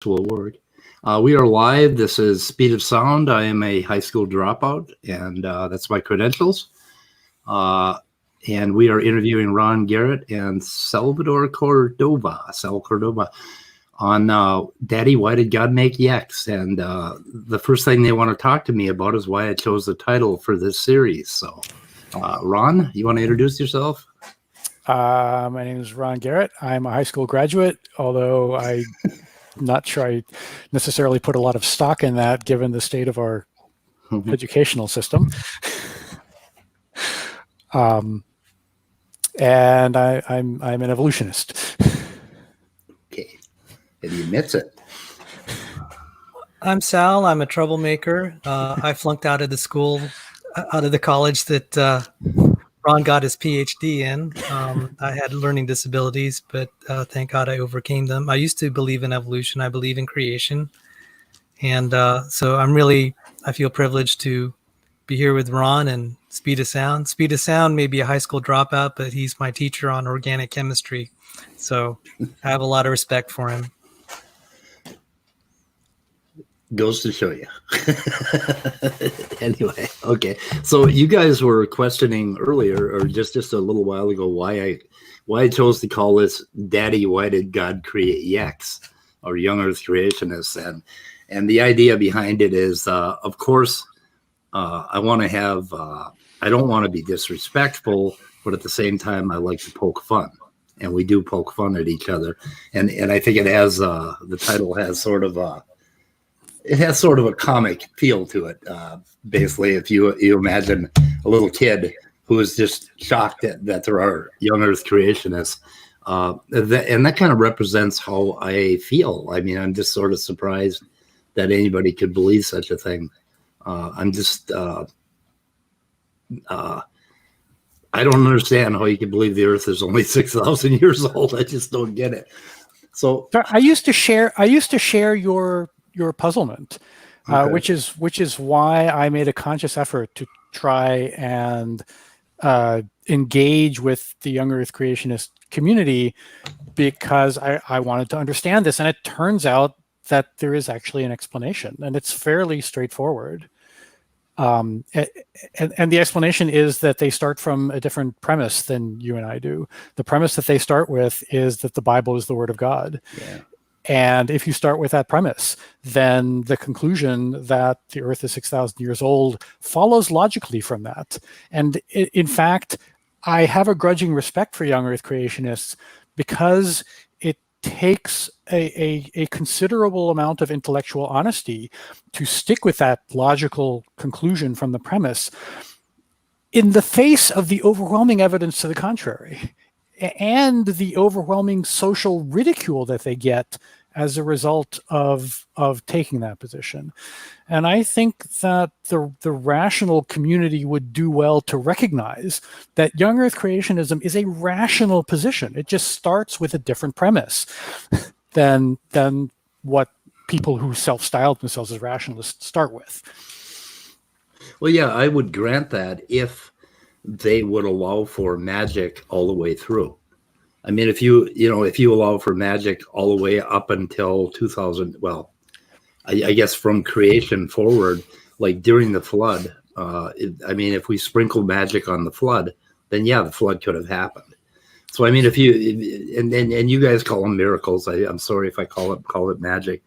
will work. We are live. This is Speed of Sound. I am a high school dropout, and that's my credentials. And we are interviewing Ron Garret and Sal Cordova, on Daddy, Why Did God Make YEC'S? And the first thing they want to talk to me about is why I chose the title for this series. So, Ron, you want to introduce yourself? My name is Ron Garret. I'm a high school graduate, although I'm not sure I necessarily put a lot of stock in that given the state of our educational system. And I'm an evolutionist. Okay. And he admits it. I'm Sal. I'm a troublemaker. I flunked out of the college that Ron got his PhD in. I had learning disabilities, but thank God I overcame them. I used to believe in evolution. I believe in creation. And so I feel privileged to be here with Ron and Speed of Sound. Speed of Sound may be a high school dropout, but he's my teacher on organic chemistry. So I have a lot of respect for him. Goes to show you. Anyway, okay. So you guys were questioning earlier, or just a little while ago, why I chose to call this "Daddy, Why Did God Create YEC'S?" or Young Earth Creationists, and the idea behind it is, of course, I want to have. I don't want to be disrespectful, but at the same time, I like to poke fun, and we do poke fun at each other, and I think it has the title has sort of a. It has sort of a comic feel to it. Basically, if you imagine a little kid who is just shocked that there are young Earth creationists, and that kind of represents how I feel. I mean, I'm just sort of surprised that anybody could believe such a thing. I'm just, I don't understand how you can believe the Earth is only 6,000 years old. I just don't get it. So I used to share your puzzlement, okay. which is why I made a conscious effort to try and engage with the young Earth creationist community, because I wanted to understand this, and it turns out that there is actually an explanation, and it's fairly straightforward. And the explanation is that they start from a different premise than you and I do. The premise that they start with is that the Bible is the Word of God. Yeah. And if you start with that premise, then the conclusion that the Earth is 6,000 years old follows logically from that. And in fact, I have a grudging respect for young Earth creationists, because it takes a considerable amount of intellectual honesty to stick with that logical conclusion from the premise in the face of the overwhelming evidence to the contrary, and the overwhelming social ridicule that they get as a result of taking that position. And I think that the rational community would do well to recognize that young Earth creationism is a rational position. It just starts with a different premise than what people who self-styled themselves as rationalists start with. Well, yeah, I would grant that if they would allow for magic all the way through. I mean, if you allow for magic all the way up until 2000, well, I guess from creation forward, like during the flood, I mean, if we sprinkle magic on the flood, then yeah, the flood could have happened. So I mean, if you and you guys call them miracles, I'm sorry if I call it magic.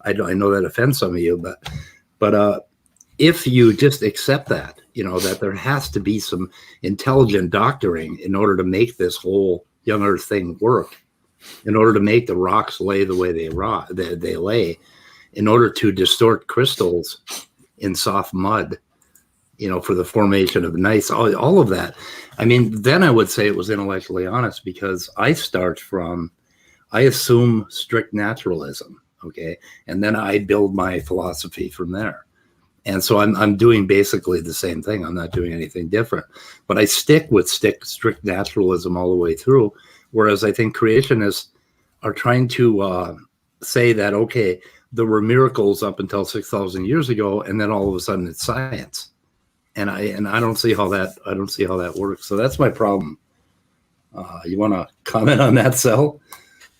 I know that offends some of you, but if you just accept that, that there has to be some intelligent doctoring in order to make this whole young Earth thing work, in order to make the rocks lay the way they lay, in order to distort crystals in soft mud, for the formation of gneiss, all of that. I mean, then I would say it was intellectually honest, because I assume strict naturalism, okay, and then I build my philosophy from there. And so I'm doing basically the same thing. I'm not doing anything different, but I stick with strict naturalism all the way through. Whereas I think creationists are trying to say that, okay, there were miracles up until 6,000 years ago, and then all of a sudden it's science. And I don't see how that works. So that's my problem. You want to comment on that, Sal?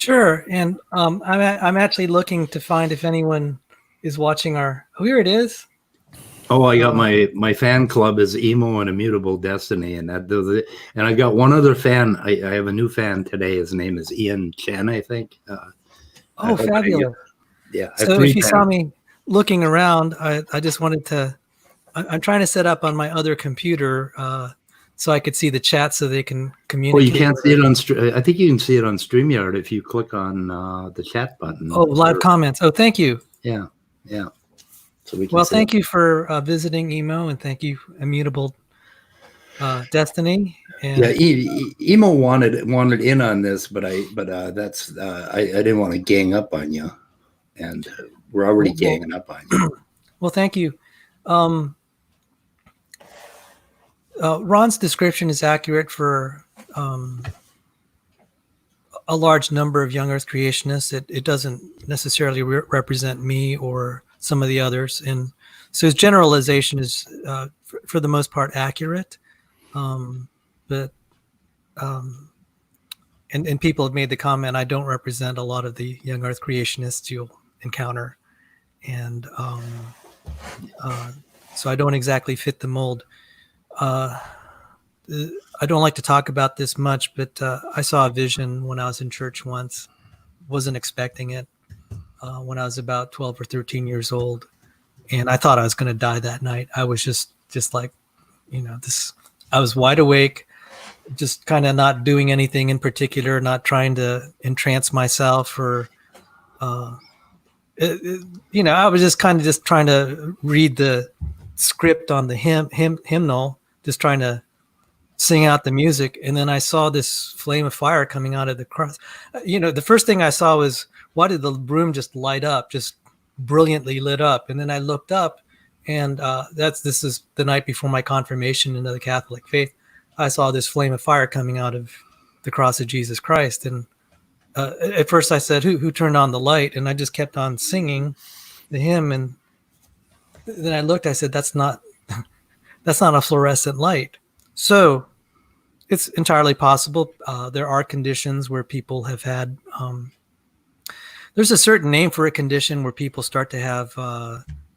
Sure. And I'm actually looking to find if anyone is watching our. Oh, here it is. Oh, I got my fan club is Emo and Immutable Destiny, and that does it. And I got one other fan. I have a new fan today. His name is Ian Chen, I think. Oh, fabulous. Yeah. I have So three if you fans. saw me looking around, I just wanted to. I'm trying to set up on my other computer so I could see the chat so they can communicate. Well, you can't see it on. I think you can see it on StreamYard if you click on the chat button. Oh, live comments. Oh, thank you. Yeah. So we can. Well, thank you for visiting Emo, and thank you, Immutable Destiny. And Emo wanted in on this, but that's I didn't want to gang up on you, and we're already ganging up on you. Well, thank you. Ron's description is accurate for a large number of young Earth creationists. It doesn't necessarily represent me or some of the others, and so his generalization is, for the most part, accurate. But people have made the comment, I don't represent a lot of the young Earth creationists you'll encounter, and so I don't exactly fit the mold. I don't like to talk about this much, but I saw a vision when I was in church once. Wasn't expecting it when I was about 12 or 13 years old, and I thought I was going to die that night. I was just like, this. I was wide awake, just kind of not doing anything in particular, not trying to entrance myself or, I was just kind of just trying to read the script on the hymnal, just trying to sing out the music. And then I saw this flame of fire coming out of the cross. The first thing I saw was, why did the room just light up, just brilliantly lit up? And then I looked up, and this is the night before my confirmation into the Catholic faith. I saw this flame of fire coming out of the cross of Jesus Christ. And at first I said, who turned on the light? And I just kept on singing the hymn. And then I looked, I said, that's not a fluorescent light. So it's entirely possible. There are conditions where people have had, there's a certain name for a condition where people start to have,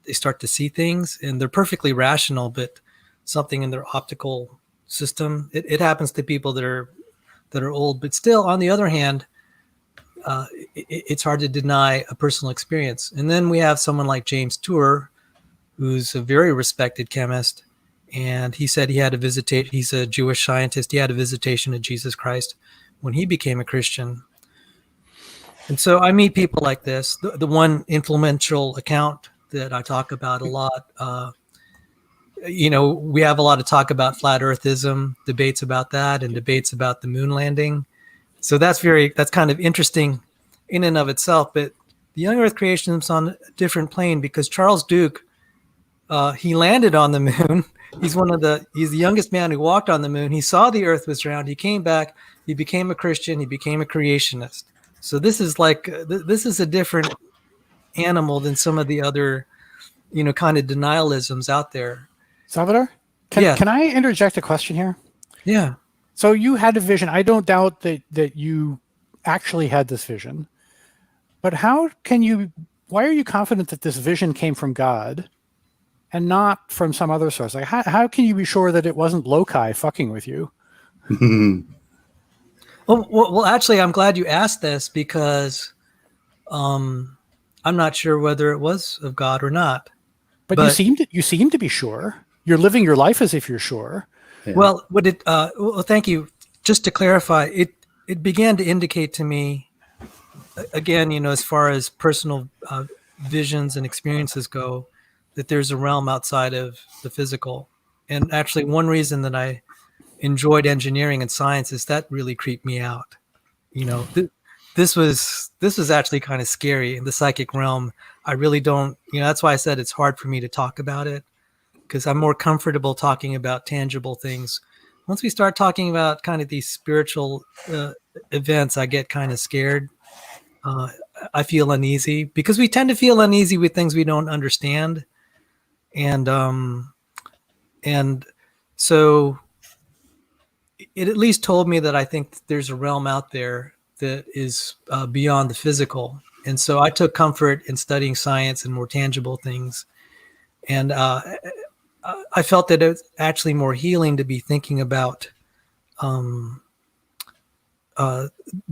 they start to see things, and they're perfectly rational, but something in their optical system, it happens to people that are old. But still, on the other hand, it's hard to deny a personal experience. And then we have someone like James Tour, who's a very respected chemist, and he said he had a visitation. He's a Jewish scientist. He had a visitation of Jesus Christ when he became a Christian. And so I meet people like this. The one influential account that I talk about a lot, we have a lot of talk about flat earthism, debates about that, and debates about the moon landing. So that's kind of interesting in and of itself. But the young Earth creationism's on a different plane, because Charles Duke, he landed on the moon. He's the youngest man who walked on the moon. He saw the Earth was round. He came back. He became a Christian. He became a creationist. So this is a different animal than some of the other, kind of denialisms out there. Salvador, can I interject a question here? Yeah. So you had a vision. I don't doubt that you actually had this vision, but why are you confident that this vision came from God and not from some other source? Like, how can you be sure that it wasn't loci fucking with you? Well, actually, I'm glad you asked this, because I'm not sure whether it was of God or not. But you seem to be sure. You're living your life as if you're sure. Yeah. Well, thank you. Just to clarify, it began to indicate to me, again, as far as personal visions and experiences go, that there's a realm outside of the physical. And actually, one reason that I enjoyed engineering and science is that really creeped me out. This was actually kind of scary in the psychic realm. I really don't, that's why I said it's hard for me to talk about it, because I'm more comfortable talking about tangible things. Once we start talking about kind of these spiritual events, I get kind of scared. I feel uneasy, because we tend to feel uneasy with things we don't understand. And so it at least told me that I think there's a realm out there that is beyond the physical. And so I took comfort in studying science and more tangible things. And I felt that it's actually more healing to be thinking about the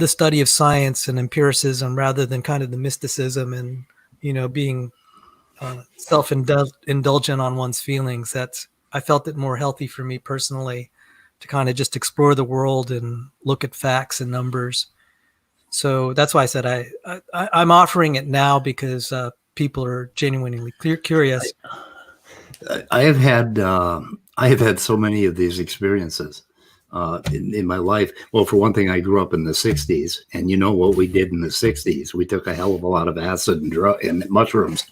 study of science and empiricism rather than kind of the mysticism and, being self-indulgent on one's feelings. I felt it more healthy for me personally to kind of just explore the world and look at facts and numbers. So that's why I said I'm offering it now, because people are genuinely curious. I have had so many of these experiences in my life. Well, for one thing, I grew up in the 60s, and you know what we did in the 60s? We took a hell of a lot of acid and mushrooms.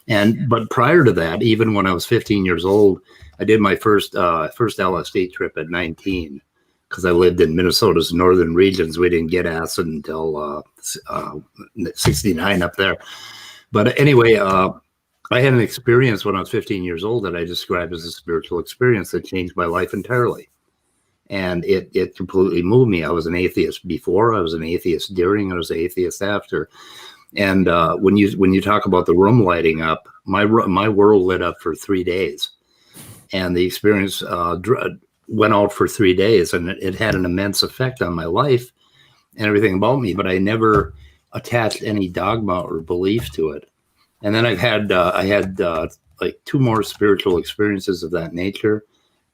But prior to that, even when I was 15 years old, I did my first LSD trip at 19, because I lived in Minnesota's northern regions. We didn't get acid until 69 up there. But anyway, I had an experience when I was 15 years old that I described as a spiritual experience that changed my life entirely. And it completely moved me. I was an atheist before, I was an atheist during, I was an atheist after. And when you talk about the room lighting up, my world lit up for 3 days. And the experience went out for 3 days, and it had an immense effect on my life and everything about me, but I never attached any dogma or belief to it. And then I had like 2 more spiritual experiences of that nature,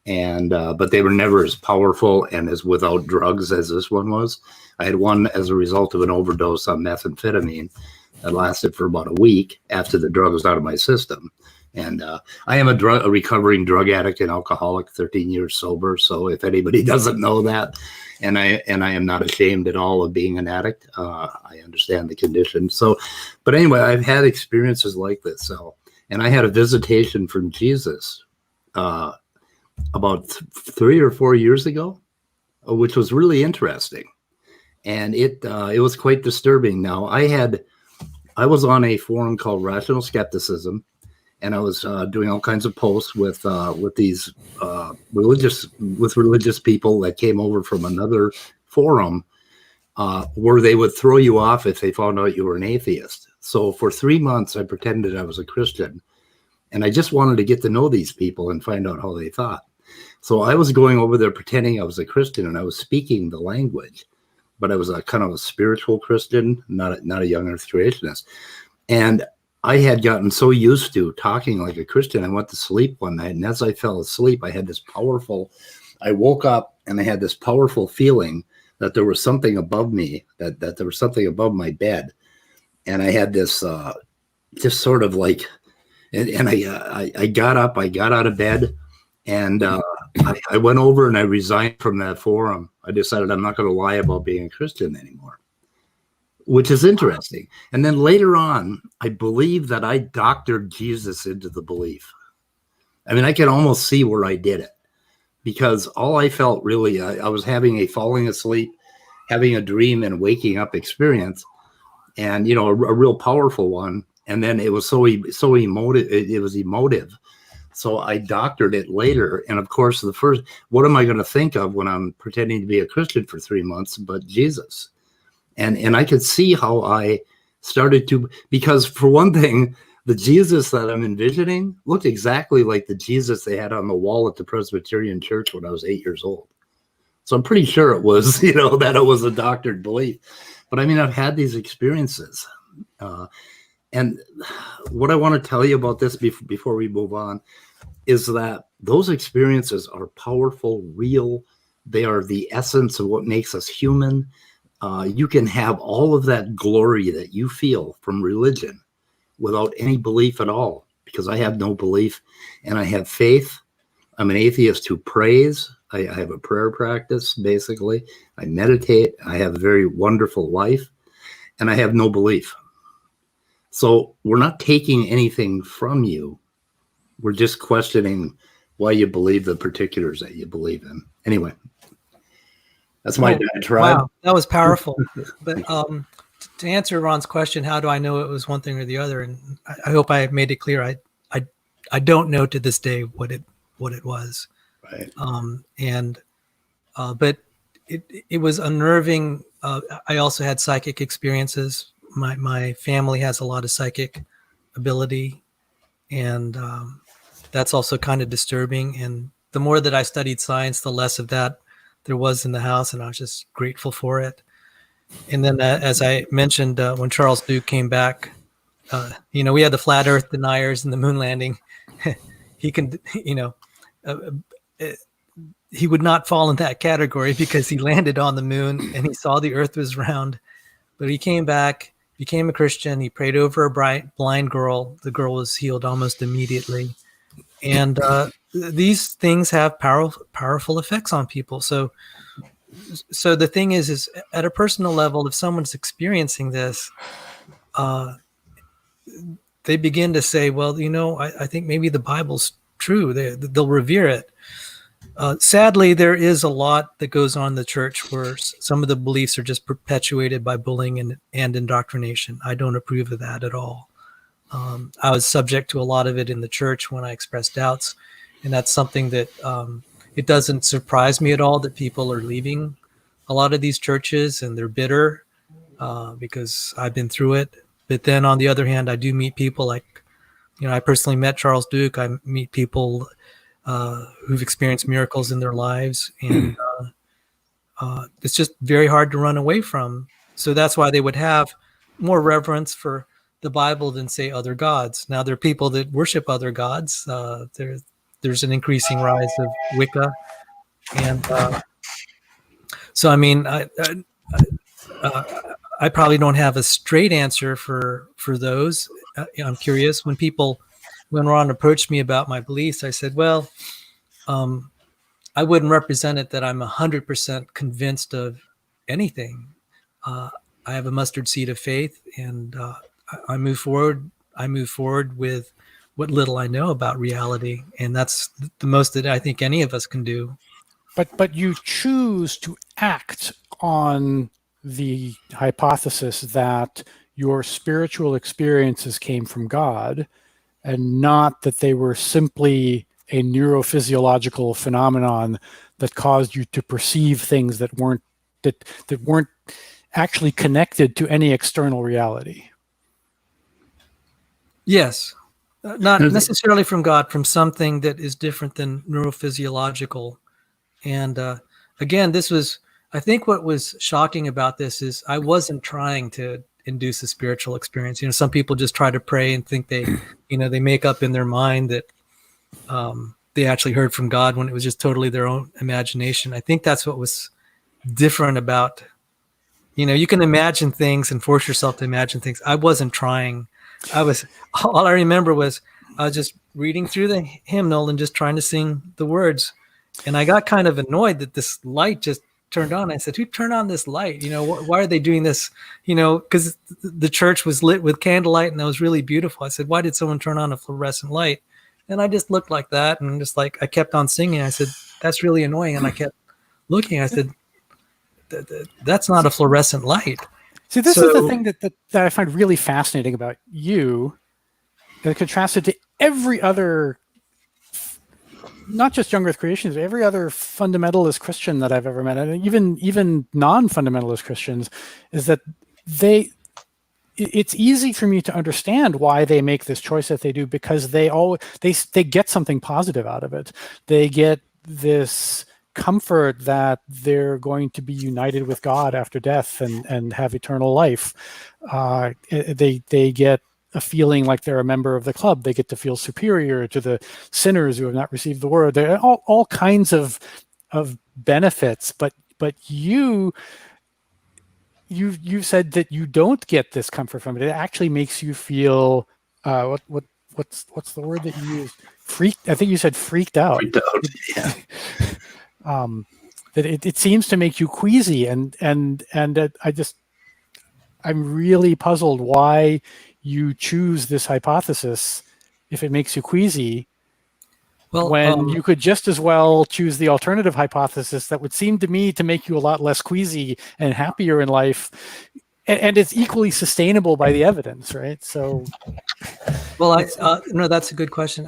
and but they were never as powerful and as without drugs as this one was. I had one as a result of an overdose on methamphetamine that lasted for about a week after the drug was out of my system. And I am a recovering drug addict and alcoholic, 13 years sober. So if anybody doesn't know that, and I am not ashamed at all of being an addict, I understand the condition. So, but anyway, I've had experiences like this. So, and I had a visitation from Jesus about 3 or 4 years ago, which was really interesting, and it was quite disturbing. Now, I was on a forum called Rational Skepticism, and I was doing all kinds of posts with these religious people that came over from another forum, where they would throw you off if they found out you were an atheist. So for 3 months, I pretended I was a Christian, and I just wanted to get to know these people and find out how they thought. So I was going over there pretending I was a Christian, and I was speaking the language, but I was a kind of a spiritual Christian, not a young Earth creationist. And I had gotten so used to talking like a Christian, I went to sleep one night, and as I fell asleep, I woke up and I had this powerful feeling that there was something above me, that there was something above my bed. And I had this just sort of like, and I got up, I got out of bed, and I went over and I resigned from that forum. I decided I'm not going to lie about being a Christian anymore, which is interesting. And then later on, I believe that I doctored Jesus into the belief. I mean, I can almost see where I did it, because all I felt really, I was having a falling asleep, having a dream and waking up experience, and, a real powerful one. And then it was so emotive. It was emotive. So I doctored it later. And of course, what am I going to think of when I'm pretending to be a Christian for 3 months, but Jesus? And I could see how I started to, because for one thing, the Jesus that I'm envisioning looked exactly like the Jesus they had on the wall at the Presbyterian Church when I was 8 years old. So I'm pretty sure it was, that it was a doctored belief. But I mean, I've had these experiences. And what I want to tell you about this before we move on is that those experiences are powerful, real. They are the essence of what makes us human. You can have all of that glory that you feel from religion without any belief at all, because I have no belief and I have faith. I'm an atheist who prays. I have a prayer practice, basically. I meditate. I have a very wonderful life, and I have no belief. So we're not taking anything from you. We're just questioning why you believe the particulars that you believe in. Anyway, that's my diatribe. Wow, that was powerful. But to answer Ron's question, how do I know it was one thing or the other? And I hope I made it clear. I don't know to this day what it was. Right. But it was unnerving I also had psychic experiences. My family has a lot of psychic ability, and that's also kind of disturbing. And the more that I studied science, the less of that there was in the house, and I was just grateful for it. And then, as I mentioned, when Charles Duke came back, we had the flat Earth deniers and the moon landing. He can, uh, he would not fall in that category because he landed on the moon and he saw the Earth was round. But he came back, became a Christian. He prayed over a blind girl. The girl was healed almost immediately. And these things have powerful effects on people. So the thing is at a personal level, if someone's experiencing this, they begin to say, well, I think maybe the Bible's true. They'll revere it. Sadly, there is a lot that goes on in the church where some of the beliefs are just perpetuated by bullying and indoctrination. I don't approve of that at all. I was subject to a lot of it in the church when I expressed doubts, and that's something that it doesn't surprise me at all that people are leaving a lot of these churches and they're bitter because I've been through it. But then on the other hand, I do meet people like, I personally met Charles Duke. I meet people who've experienced miracles in their lives, and it's just very hard to run away from. So that's why they would have more reverence for the Bible than, say, other gods. Now, there are people that worship other gods. There's an increasing rise of Wicca, and so I mean, I probably don't have a straight answer for those. I'm curious. When Ron approached me about my beliefs, I said, well, I wouldn't represent it that I'm 100% convinced of anything. I have a mustard seed of faith, and I move forward. I move forward with what little I know about reality, and that's the most that I think any of us can do. But you choose to act on the hypothesis that your spiritual experiences came from God, and not that they were simply a neurophysiological phenomenon that caused you to perceive things that weren't actually connected to any external reality. Yes. Not necessarily from God, from something that is different than neurophysiological. And again, I think what was shocking about this is I wasn't trying to induce a spiritual experience. Some people just try to pray and think they make up in their mind that they actually heard from God when it was just totally their own imagination. I think that's what was different about, you can imagine things and force yourself to imagine things. I wasn't trying. All I remember was I was just reading through the hymnal and just trying to sing the words. And I got kind of annoyed that this light just turned on. I said, who turned on this light? Why are they doing this? Because the church was lit with candlelight and that was really beautiful. I said, why did someone turn on a fluorescent light? And I just looked like that. And just like, I kept on singing. I said, that's really annoying. And I kept looking. I said, that's not a fluorescent light. See, this is the thing that I find really fascinating about you, and contrasted to every other, not just Young Earth Creations, every other fundamentalist Christian that I've ever met, and even non-fundamentalist Christians, is that it's easy for me to understand why they make this choice that they do, because they get something positive out of it. They get this comfort that they're going to be united with God after death and have eternal life. They get a feeling like they're a member of the club. They get to feel superior to the sinners who have not received the word. There are all kinds of benefits, but you said that you don't get this comfort from it. It actually makes you feel what's the word that you used? Freaked. I think you said freaked out. Freaked out. Yeah. That it seems to make you queasy, and I'm really puzzled why you choose this hypothesis if it makes you queasy, when you could just as well choose the alternative hypothesis that would seem to me to make you a lot less queasy and happier in life, and it's equally sustainable by the evidence, right? So, well, no, that's a good question.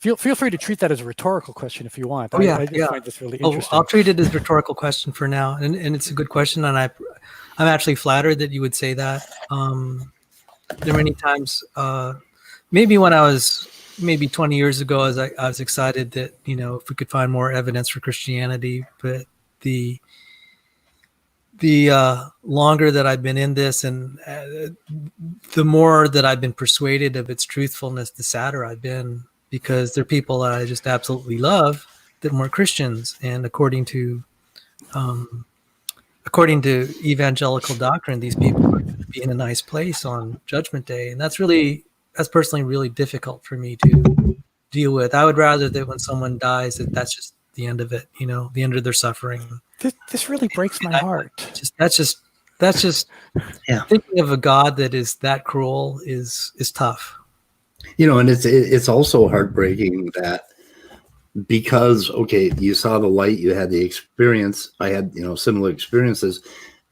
Feel free to treat that as a rhetorical question if you want. Oh, yeah, I just find this really Oh, interesting. I'll treat it as a rhetorical question for now, and it's a good question, and I'm actually flattered that you would say that. There are many times, maybe when I was maybe 20 years ago, as I was excited that, you know, if we could find more evidence for Christianity, but the longer that I've been in this, and the more that I've been persuaded of its truthfulness, the sadder I've been, because there are people that I just absolutely love that weren't Christians, and according to evangelical doctrine, these people are going to be in a nice place on Judgment Day, and that's personally really difficult for me to deal with. I would rather that when someone dies, that's just the end of it, you know, the end of their suffering. This really breaks my heart. That's just Yeah. Thinking of a God that is that cruel is tough. You know, and it's also heartbreaking that, because, okay, you saw the light, you had the experience, I had, you know, similar experiences,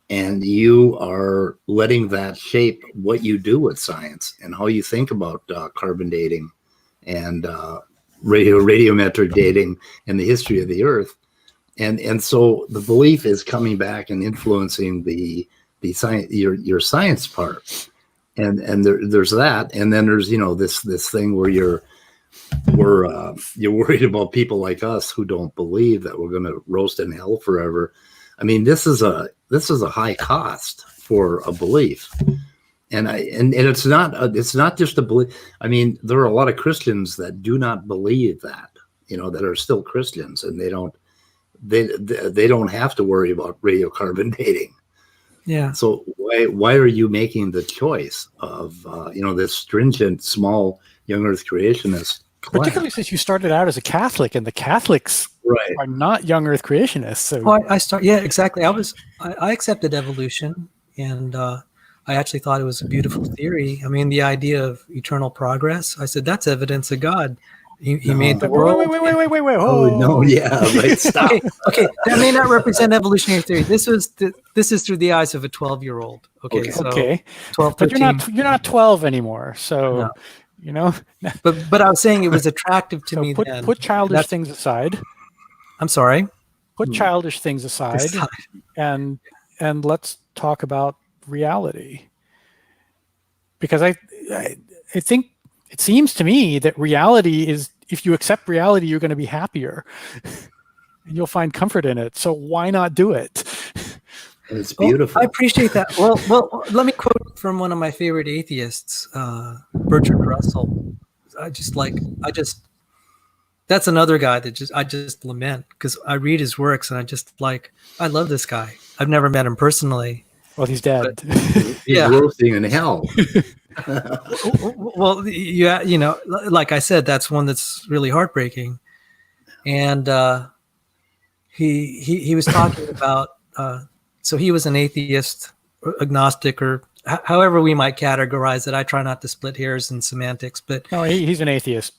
and you are letting that shape what you do with science and how you think about carbon dating and radiometric dating and the history of the Earth. And so the belief is coming back and influencing the science, your science part. And there's that. And then there's, you know, this thing where you're worried about people like us who don't believe that we're going to roast in hell forever. I mean, this is a high cost for a belief. And it's not just a belief. I mean, there are a lot of Christians that do not believe that, you know, that are still Christians, and they don't have to worry about radiocarbon dating. Yeah. So why are you making the choice of you know, this stringent, small, young Earth creationist class? Particularly since you started out as a Catholic, and the Catholics are not young Earth creationists. So yeah, exactly. I accepted evolution, and I actually thought it was a beautiful theory. I mean, the idea of eternal progress, I said, that's evidence of God. He made the world. Wait. Oh, no, yeah, right. Stop. Okay. That may not represent evolutionary theory. This is through the eyes of a 12-year-old. Okay. So 12, 13. But you're not 12 anymore. So, no. You know. But I was saying it was attractive to me. Put childish things aside. I'm sorry. Put childish things aside, and let's talk about reality. Because I think it seems to me that reality is, if you accept reality, you're going to be happier. And you'll find comfort in it. So why not do it? It's beautiful. I appreciate that. Well, let me quote from one of my favorite atheists, Bertrand Russell. That's another guy that I just lament, because I read his works and I love this guy. I've never met him personally. Well, he's dead. He's roasting in hell. Well, you know, like I said, that's one that's really heartbreaking. And he was talking about, so he was an atheist, agnostic, or however we might categorize it. I try not to split hairs and semantics, but no, he's an atheist.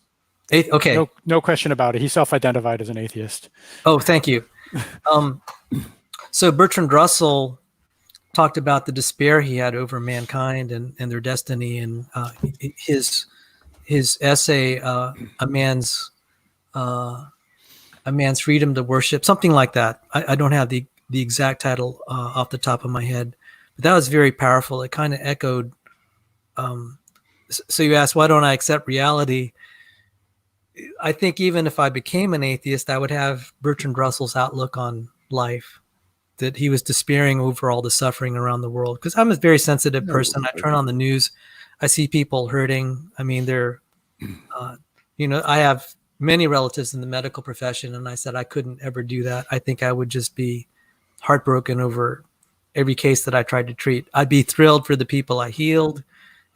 Okay, no question about it. He self-identified as an atheist. Oh, thank you. So Bertrand Russell talked about the despair he had over mankind and their destiny, and his essay, a man's freedom to worship, something like that. I don't have the exact title off the top of my head, but that was very powerful. It kind of echoed. So you asked, why don't I accept reality? I think even if I became an atheist, I would have Bertrand Russell's outlook on life, that he was despairing over all the suffering around the world. Because I'm a very sensitive person. I turn on the news, I see people hurting. I mean, they're, you know, I have many relatives in the medical profession, and I said I couldn't ever do that. I think I would just be heartbroken over every case that I tried to treat. I'd be thrilled for the people I healed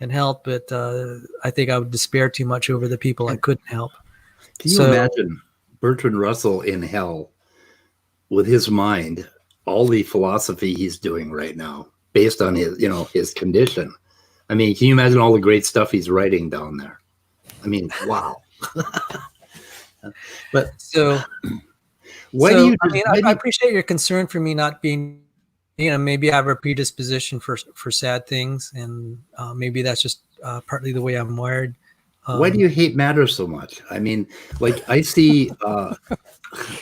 and helped, but I think I would despair too much over the people I couldn't help. Can you imagine Bertrand Russell in hell with his mind, all the philosophy he's doing right now based on his, you know, his condition? I mean, can you imagine all the great stuff he's writing down there? I mean, wow. But so I appreciate your concern for me not being, you know, maybe I have a predisposition for sad things, and maybe that's just partly the way I'm wired. Why do you hate matter so much? I mean, like I see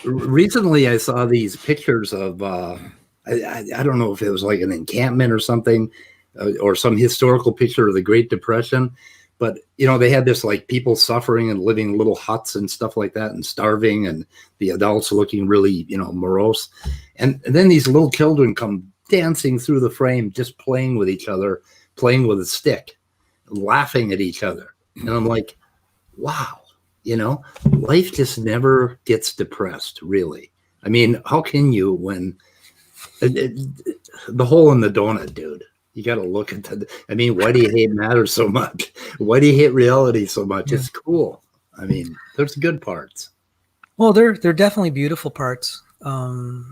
recently I saw these pictures of I don't know if it was like an encampment or something, or some historical picture of the Great Depression, but they had this like people suffering and living in little huts and stuff like that and starving, and the adults looking really morose, and then these little children come dancing through the frame, just playing with each other, playing with a stick, laughing at each other, and I'm like, wow. Life just never gets depressed, really. I mean, how can you when the hole in the donut, dude? You got to look at I mean, why do you hate matter so much? Why do you hate reality so much? Yeah. It's cool. I mean, there's good parts. Well, they're definitely beautiful parts. I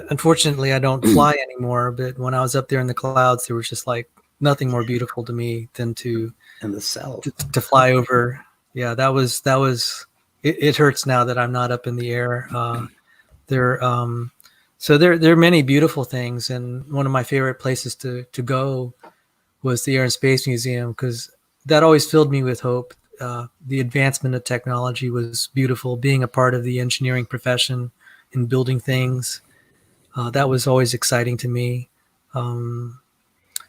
unfortunately I don't fly anymore, but when I was up there in the clouds, there was just like nothing more beautiful to me than to fly over. Yeah, that was it hurts now that I'm not up in the air. There are many beautiful things, and one of my favorite places to go was the Air and Space Museum, because that always filled me with hope. The advancement of technology was beautiful. Being a part of the engineering profession and building things, that was always exciting to me.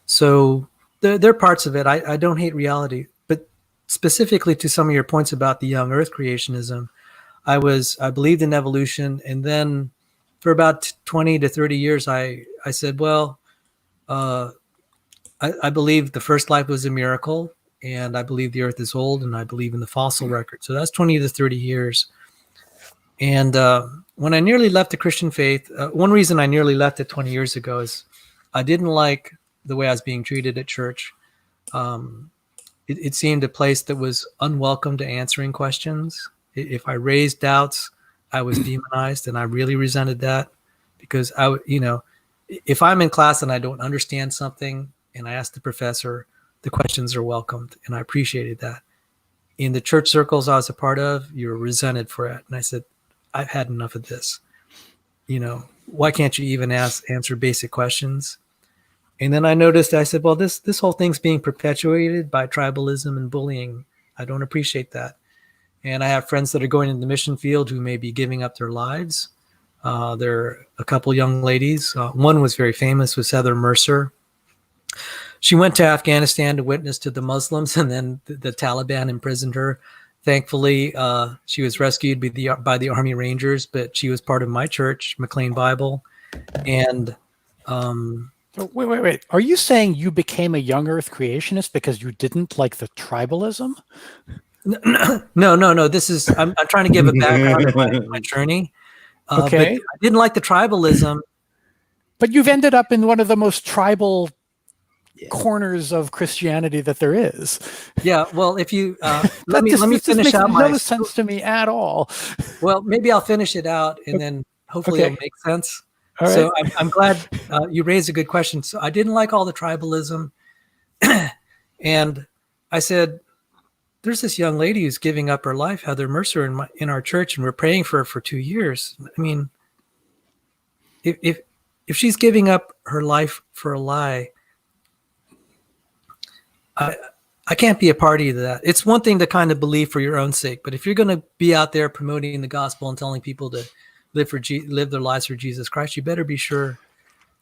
So there are parts of it. I don't hate reality, but specifically to some of your points about the young Earth creationism, I believed in evolution, and then for about 20 to 30 years, I said, well, I believe the first life was a miracle, and I believe the Earth is old, and I believe in the fossil record. So that's 20 to 30 years. And when I nearly left the Christian faith, one reason I nearly left it 20 years ago is I didn't like the way I was being treated at church. It seemed a place that was unwelcome to answering questions. If I raised doubts, I was demonized, and I really resented that, because if I'm in class and I don't understand something and I ask the professor, the questions are welcomed, and I appreciated that. In the church circles I was a part of, you were resented for it. And I said, I've had enough of this. Why can't you even answer basic questions? And then I noticed, I said, well, this whole thing's being perpetuated by tribalism and bullying. I don't appreciate that. And I have friends that are going in the mission field who may be giving up their lives. There are a couple young ladies. One was very famous, was Heather Mercer. She went to Afghanistan to witness to the Muslims, and then the Taliban imprisoned her. Thankfully, she was rescued by the Army Rangers, but she was part of my church, McLean Bible. And wait. Are you saying you became a young Earth creationist because you didn't like the tribalism? No. This is I'm trying to give a background of my journey. Okay. But I didn't like the tribalism. But you've ended up in one of the most tribal corners of Christianity that there is. Yeah. Well, if you let me finish out my. No sense to me at all. Well, maybe I'll finish it out, and then hopefully it'll make sense. All right. So I'm glad you raised a good question. So I didn't like all the tribalism, and I said, there's this young lady who's giving up her life, Heather Mercer, in our church, and we're praying for her for 2 years. I mean, if she's giving up her life for a lie, I can't be a party to that. It's one thing to kind of believe for your own sake, but if you're going to be out there promoting the gospel and telling people to live their lives for Jesus Christ, you better be sure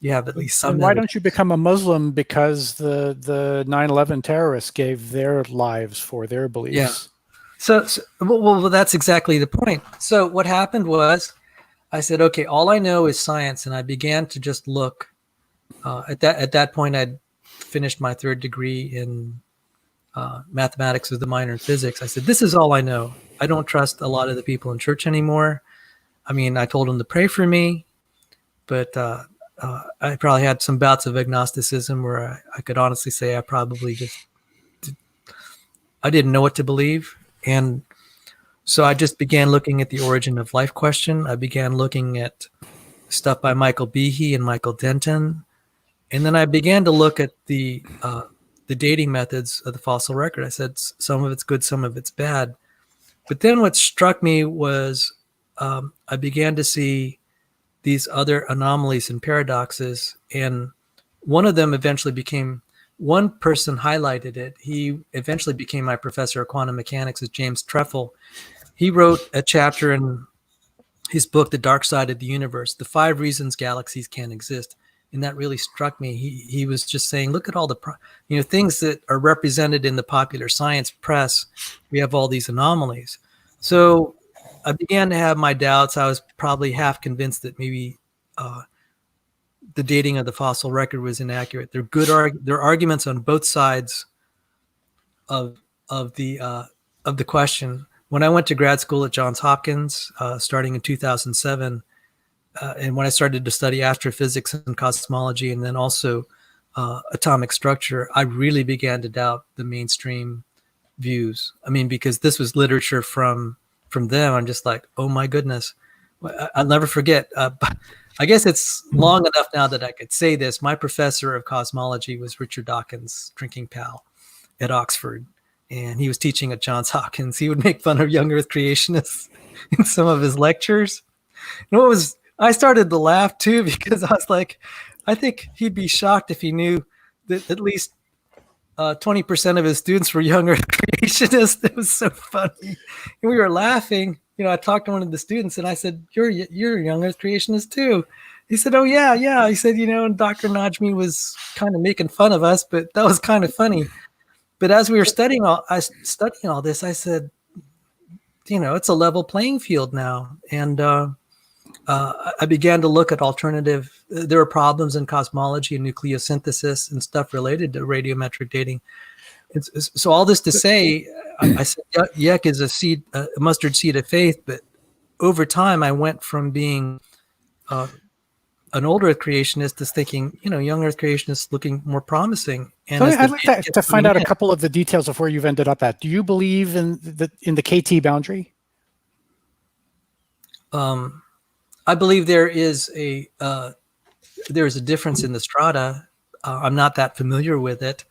you have at least some. Why don't you become a Muslim? Because the 9/11 terrorists gave their lives for their beliefs. Yeah. So well, that's exactly the point. So what happened was, I said, okay, all I know is science, and I began to just look. At that point, I'd finished my third degree in mathematics with a minor in physics. I said, this is all I know. I don't trust a lot of the people in church anymore. I mean, I told them to pray for me, but I probably had some bouts of agnosticism where I could honestly say I probably I didn't know what to believe. And so I just began looking at the origin of life question. I began looking at stuff by Michael Behe and Michael Denton. And then I began to look at the dating methods of the fossil record. I said, some of it's good, some of it's bad. But then what struck me was I began to see these other anomalies and paradoxes. And one of them eventually became one person highlighted it. He eventually became my professor of quantum mechanics, is James Trefil. He wrote a chapter in his book, The Dark Side of the Universe, the 5 reasons galaxies can't exist. And that really struck me. He was just saying, look at all the things that are represented in the popular science press. We have all these anomalies. So I began to have my doubts. I was probably half convinced that maybe the dating of the fossil record was inaccurate. There are arguments on both sides of the question. When I went to grad school at Johns Hopkins, starting in 2007, and when I started to study astrophysics and cosmology, and then also atomic structure, I really began to doubt the mainstream views. I mean, because this was literature from them. I'm just like, oh my goodness. I'll never forget. I guess it's long enough now that I could say this. My professor of cosmology was Richard Dawkins' drinking pal at Oxford, and he was teaching at Johns Hopkins. He would make fun of young Earth creationists in some of his lectures. And I started to laugh too, because I was like, I think he'd be shocked if he knew that at least 20% of his students were young Earth creationists. It was so funny. And we were laughing. I talked to one of the students and I said, you're a young Earth creationist too. He said, oh yeah. He said, Dr. Najmi was kind of making fun of us, but that was kind of funny. But as we were studying all this, I said, it's a level playing field now. And I began to look at alternative. There are problems in cosmology and nucleosynthesis and stuff related to radiometric dating. So all this to say, I said YEC is a mustard seed of faith, but over time I went from being an older Earth creationist to thinking, young Earth creationists looking more promising. And so I'd like to find out a couple of the details of where you've ended up at. Do you believe in the KT boundary? I believe there is a difference in the strata. I'm not that familiar with it.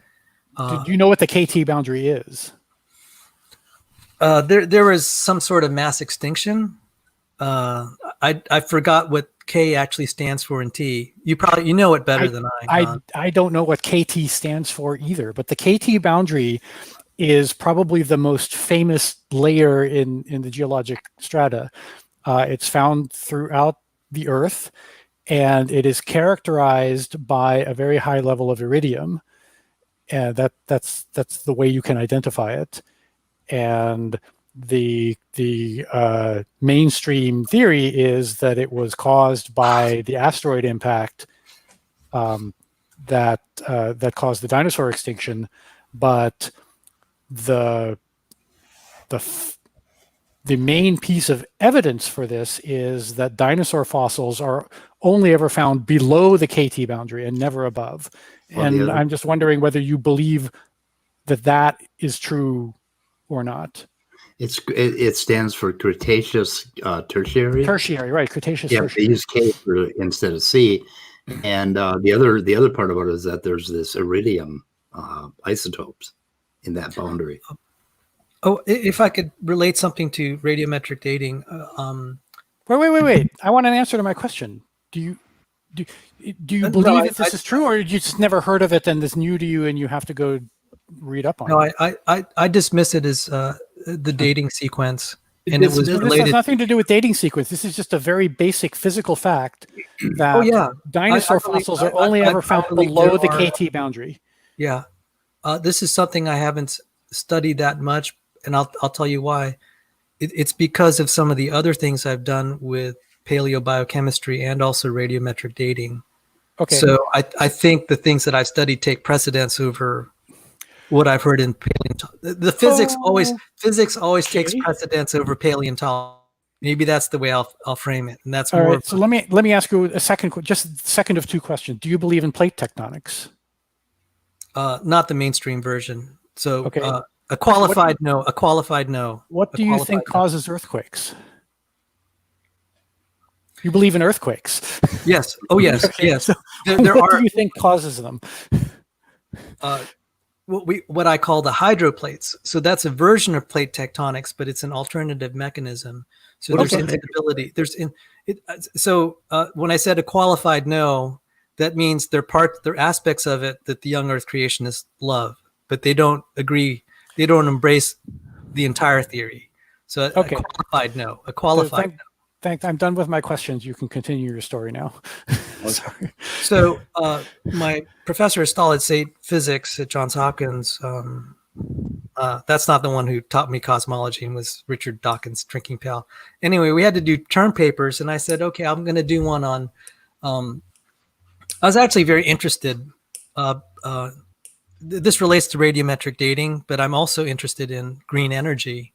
Do you know what the KT boundary is? There was some sort of mass extinction. I forgot what K actually stands for in T. You know it better than I. I don't know what KT stands for either, but the KT boundary is probably the most famous layer in the geologic strata. It's found throughout the Earth, and it is characterized by a very high level of iridium. And that's the way you can identify it. And the mainstream theory is that it was caused by the asteroid impact that caused the dinosaur extinction, but the main piece of evidence for this is that dinosaur fossils are only ever found below the KT boundary and never above. And I'm just wondering whether you believe that is true or not. It stands for Cretaceous Tertiary. Tertiary, right? Cretaceous. Yeah, Tertiary. they use K instead of C. And the other part about it is that there's this iridium isotopes in that boundary. Oh, if I could relate something to radiometric dating. Wait. I want an answer to my question. Do you believe that this is true, or you just never heard of it and it's new to you and you have to go read up on it? No, I dismiss it as the dating sequence. And it was related. This has nothing to do with dating sequence. This is just a very basic physical fact that dinosaur fossils are only ever found below the KT boundary. Yeah. This is something I haven't studied that much, and I'll tell you why. It's because of some of the other things I've done with paleobiochemistry and also radiometric dating. Okay. So I think the things that I've studied take precedence over what I've heard in paleontology. The physics always takes precedence over paleontology. Maybe that's the way I'll frame it, and that's all more. Right. So let me ask you a second of two questions. Do you believe in plate tectonics? Not the mainstream version. So okay. A qualified no. What do you think causes earthquakes? You believe in earthquakes? Yes. Oh, yes. Okay. Yes. So what do you think causes them? What I call the hydroplates. So that's a version of plate tectonics, but it's an alternative mechanism. So there's instability. So when I said a qualified no, that means they're aspects of it that the young Earth creationists love, but they don't agree. They don't embrace the entire theory. So Okay. a qualified no. A qualified no. Thanks. I'm done with my questions. You can continue your story now. Sorry. So my professor of solid-state physics at Johns Hopkins, that's not the one who taught me cosmology, and was Richard Dawkins' drinking pal. Anyway, we had to do term papers, and I said, okay, I'm going to do one on. I was actually very interested. This relates to radiometric dating, but I'm also interested in green energy,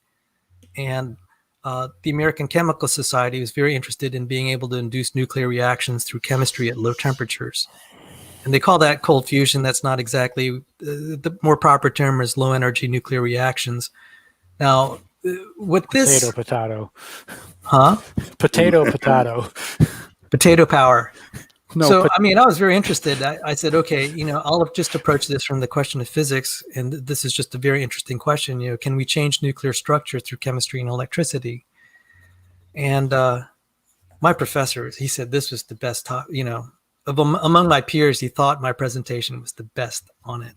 and the American Chemical Society was very interested in being able to induce nuclear reactions through chemistry at low temperatures. And they call that cold fusion. That's not exactly the more proper term is low energy nuclear reactions. Now, what this Potato. Huh? Potato. Potato power. No, So, I mean, I was very interested. I said, okay, I'll just approach this from the question of physics. And this is just a very interesting question. Can we change nuclear structure through chemistry and electricity? And my professor, he said this was the best talk, among my peers, he thought my presentation was the best on it.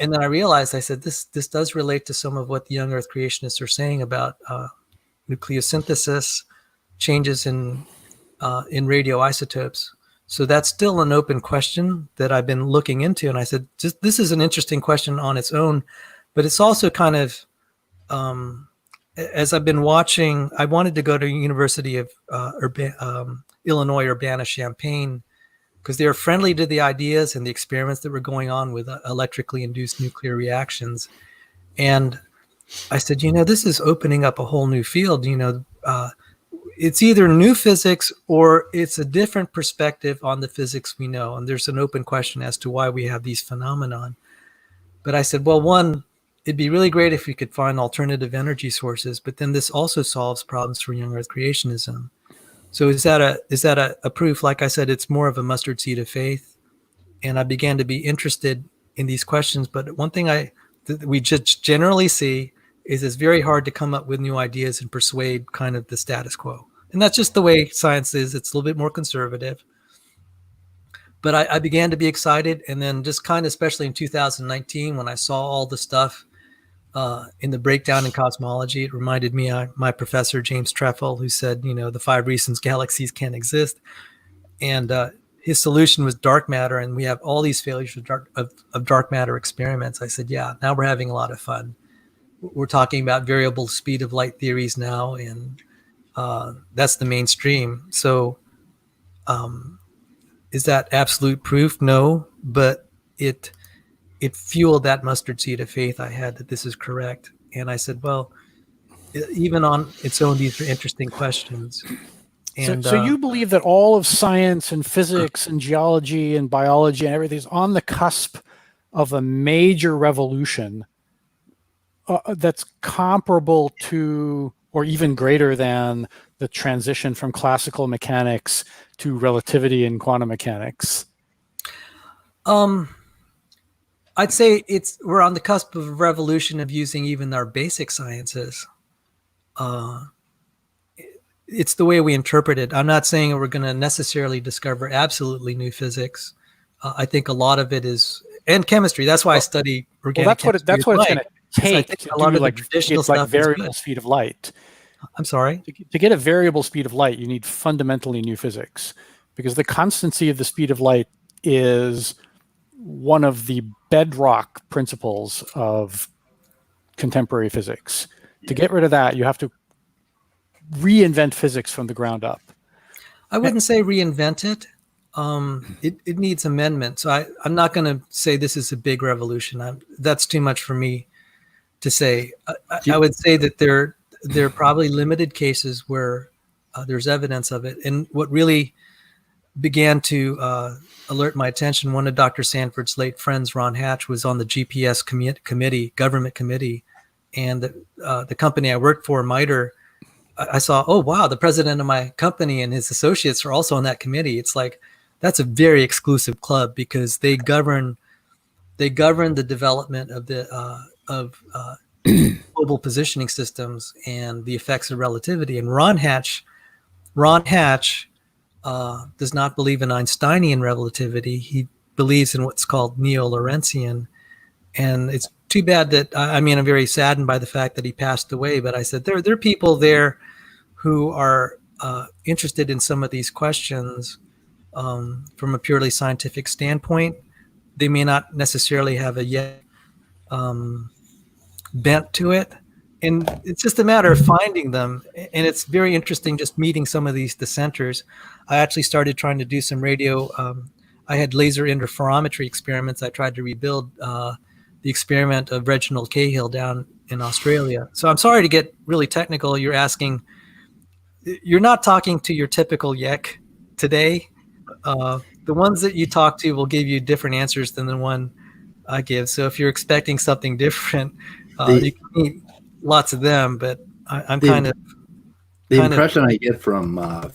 And then I realized, I said, this does relate to some of what the young Earth creationists are saying about nucleosynthesis, changes in radioisotopes. So that's still an open question that I've been looking into. And I said, this is an interesting question on its own, but it's also kind of, as I've been watching, I wanted to go to University of Illinois Urbana-Champaign because they were friendly to the ideas and the experiments that were going on with electrically induced nuclear reactions. And I said, this is opening up a whole new field. It's either new physics or it's a different perspective on the physics we know. And there's an open question as to why we have these phenomenon. But I said, well, one, it'd be really great if we could find alternative energy sources, but then this also solves problems for young Earth creationism. So is that a proof? Like I said, it's more of a mustard seed of faith. And I began to be interested in these questions. But one thing that we just generally see is it's very hard to come up with new ideas and persuade kind of the status quo. And that's just the way science is. It's a little bit more conservative. But I began to be excited. And then just kind of, especially in 2019, when I saw all the stuff in the breakdown in cosmology, it reminded me of my professor, James Trefil, who said, the 5 reasons galaxies can't exist. And his solution was dark matter. And we have all these failures of dark matter experiments. I said, yeah, now we're having a lot of fun. We're talking about variable speed of light theories now, and that's the mainstream. So is that absolute proof? No, but it fueled that mustard seed of faith I had that this is correct. And I said, well, even on its own, these are interesting questions. And so you believe that all of science and physics and geology and biology and everything is on the cusp of a major revolution that's comparable to or even greater than the transition from classical mechanics to relativity and quantum mechanics? I'd say we're on the cusp of a revolution of using even our basic sciences. It's the way we interpret it. I'm not saying we're going to necessarily discover absolutely new physics. I think a lot of it is, and chemistry. That's why I study organic chemistry. That's what it's going to take to a lot do of like the traditional it's like stuff variable speed of light. I'm sorry? To get a variable speed of light, you need fundamentally new physics, because the constancy of the speed of light is one of the bedrock principles of contemporary physics. To get rid of that, you have to reinvent physics from the ground up. I wouldn't say reinvent it. It needs amendment. So I'm not going to say this is a big revolution. That's too much for me to say. I would say that there are probably limited cases where there's evidence of it. And what really began to alert my attention, one of Dr. Sanford's late friends, Ron Hatch, was on the GPS government committee. And the company I worked for, MITRE, I saw, oh, wow, the president of my company and his associates are also on that committee. It's like, that's a very exclusive club because they govern the development of global positioning systems and the effects of relativity. And Ron Hatch does not believe in Einsteinian relativity. He believes in what's called neo-Lorentzian. And it's too bad that, I mean, I'm very saddened by the fact that he passed away, but I said there are people there who are interested in some of these questions from a purely scientific standpoint. They may not necessarily have a yet bent to it. And it's just a matter of finding them. And it's very interesting just meeting some of these dissenters. I actually started trying to do some radio. I had laser interferometry experiments. I tried to rebuild the experiment of Reginald Cahill down in Australia. So I'm sorry to get really technical. You're not talking to your typical YEC today. The ones that you talk to will give you different answers than the one I give. So if you're expecting something different, you can meet lots of them, but I'm kind of... The impression I get from the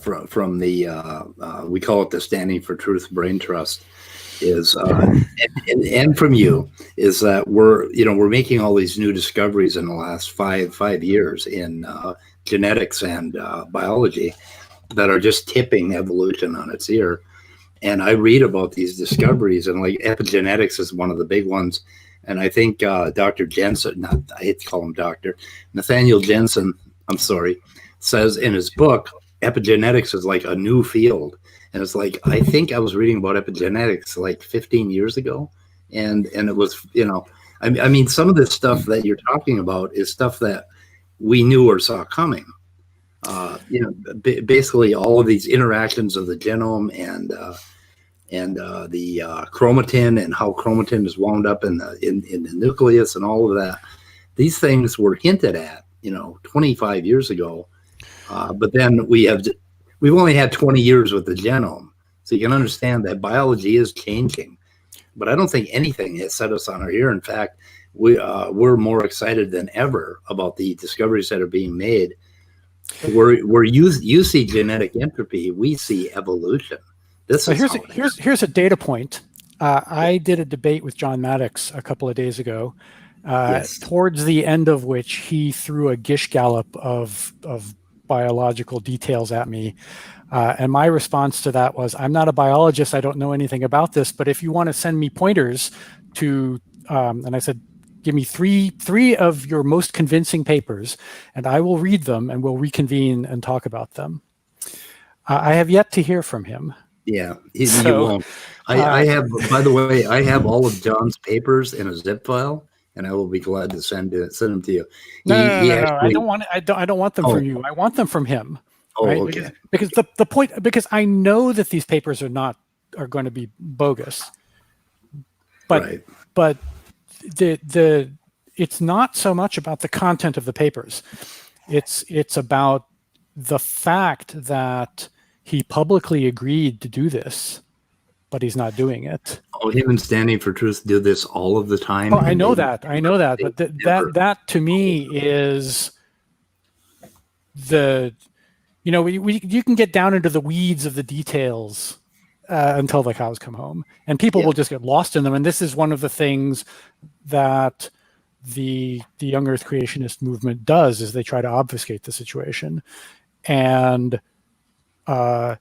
we call it the Standing for Truth Brain Trust is and from you is that we're making all these new discoveries in the last five years in genetics and biology that are just tipping evolution on its ear. And I read about these discoveries, and like epigenetics is one of the big ones. And I think Dr. Jensen, I hate to call him doctor, Nathaniel Jensen, I'm sorry, says in his book, epigenetics is like a new field. And it's like, I think I was reading about epigenetics like 15 years ago. And it was, I mean, some of this stuff that you're talking about is stuff that we knew or saw coming. Basically all of these interactions of the genome and the chromatin and how chromatin is wound up in the nucleus and all of that. These things were hinted at, 25 years ago. But then we've only had 20 years with the genome. So you can understand that biology is changing. But I don't think anything has set us on our ear. In fact, we're more excited than ever about the discoveries that are being made. Where you see genetic entropy, we see evolution. Here's a data point. I did a debate with John Maddox a couple of days ago, yes. Towards the end of which he threw a gish gallop of biological details at me. And my response to that was, I'm not a biologist. I don't know anything about this. But if you want to send me pointers to, and I said, give me three of your most convincing papers, and I will read them and we'll reconvene and talk about them. I have yet to hear from him. Yeah, you won't. I have, by the way, I have all of John's papers in a zip file, and I will be glad to send them to you. No, I don't want them from you. I want them from him. Oh, right? Okay. Because the point, because I know that these papers are going to be bogus, but right. but it's not so much about the content of the papers. It's about the fact that he publicly agreed to do this, but he's not doing it. Oh, him and Standing for Truth do this all of the time. Oh, I know that. But that to me is you can get down into the weeds of the details until the cows come home, and people will just get lost in them. And this is one of the things that the young Earth creationist movement does, is they try to obfuscate the situation. And the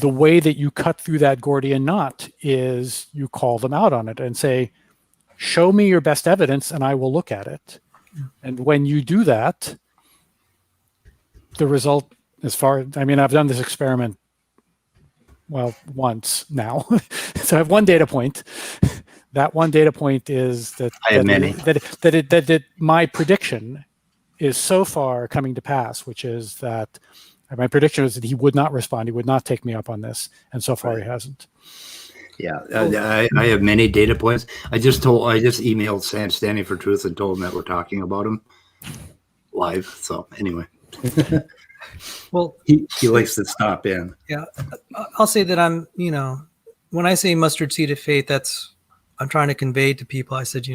way that you cut through that Gordian knot is you call them out on it and say, show me your best evidence and I will look at it. And when you do that, the result, I've done this experiment, once now. So I have one data point. That one data point is that I have many. That my prediction is so far coming to pass, which is that my prediction was that he would not respond. He would not take me up on this. And so far he hasn't. Yeah, I have many data points. I just emailed Sam Standing for Truth and told him that we're talking about him live. So anyway, well, he likes to stop in. Yeah, I'll say that when I say mustard seed of faith, I'm trying to convey to people. I said,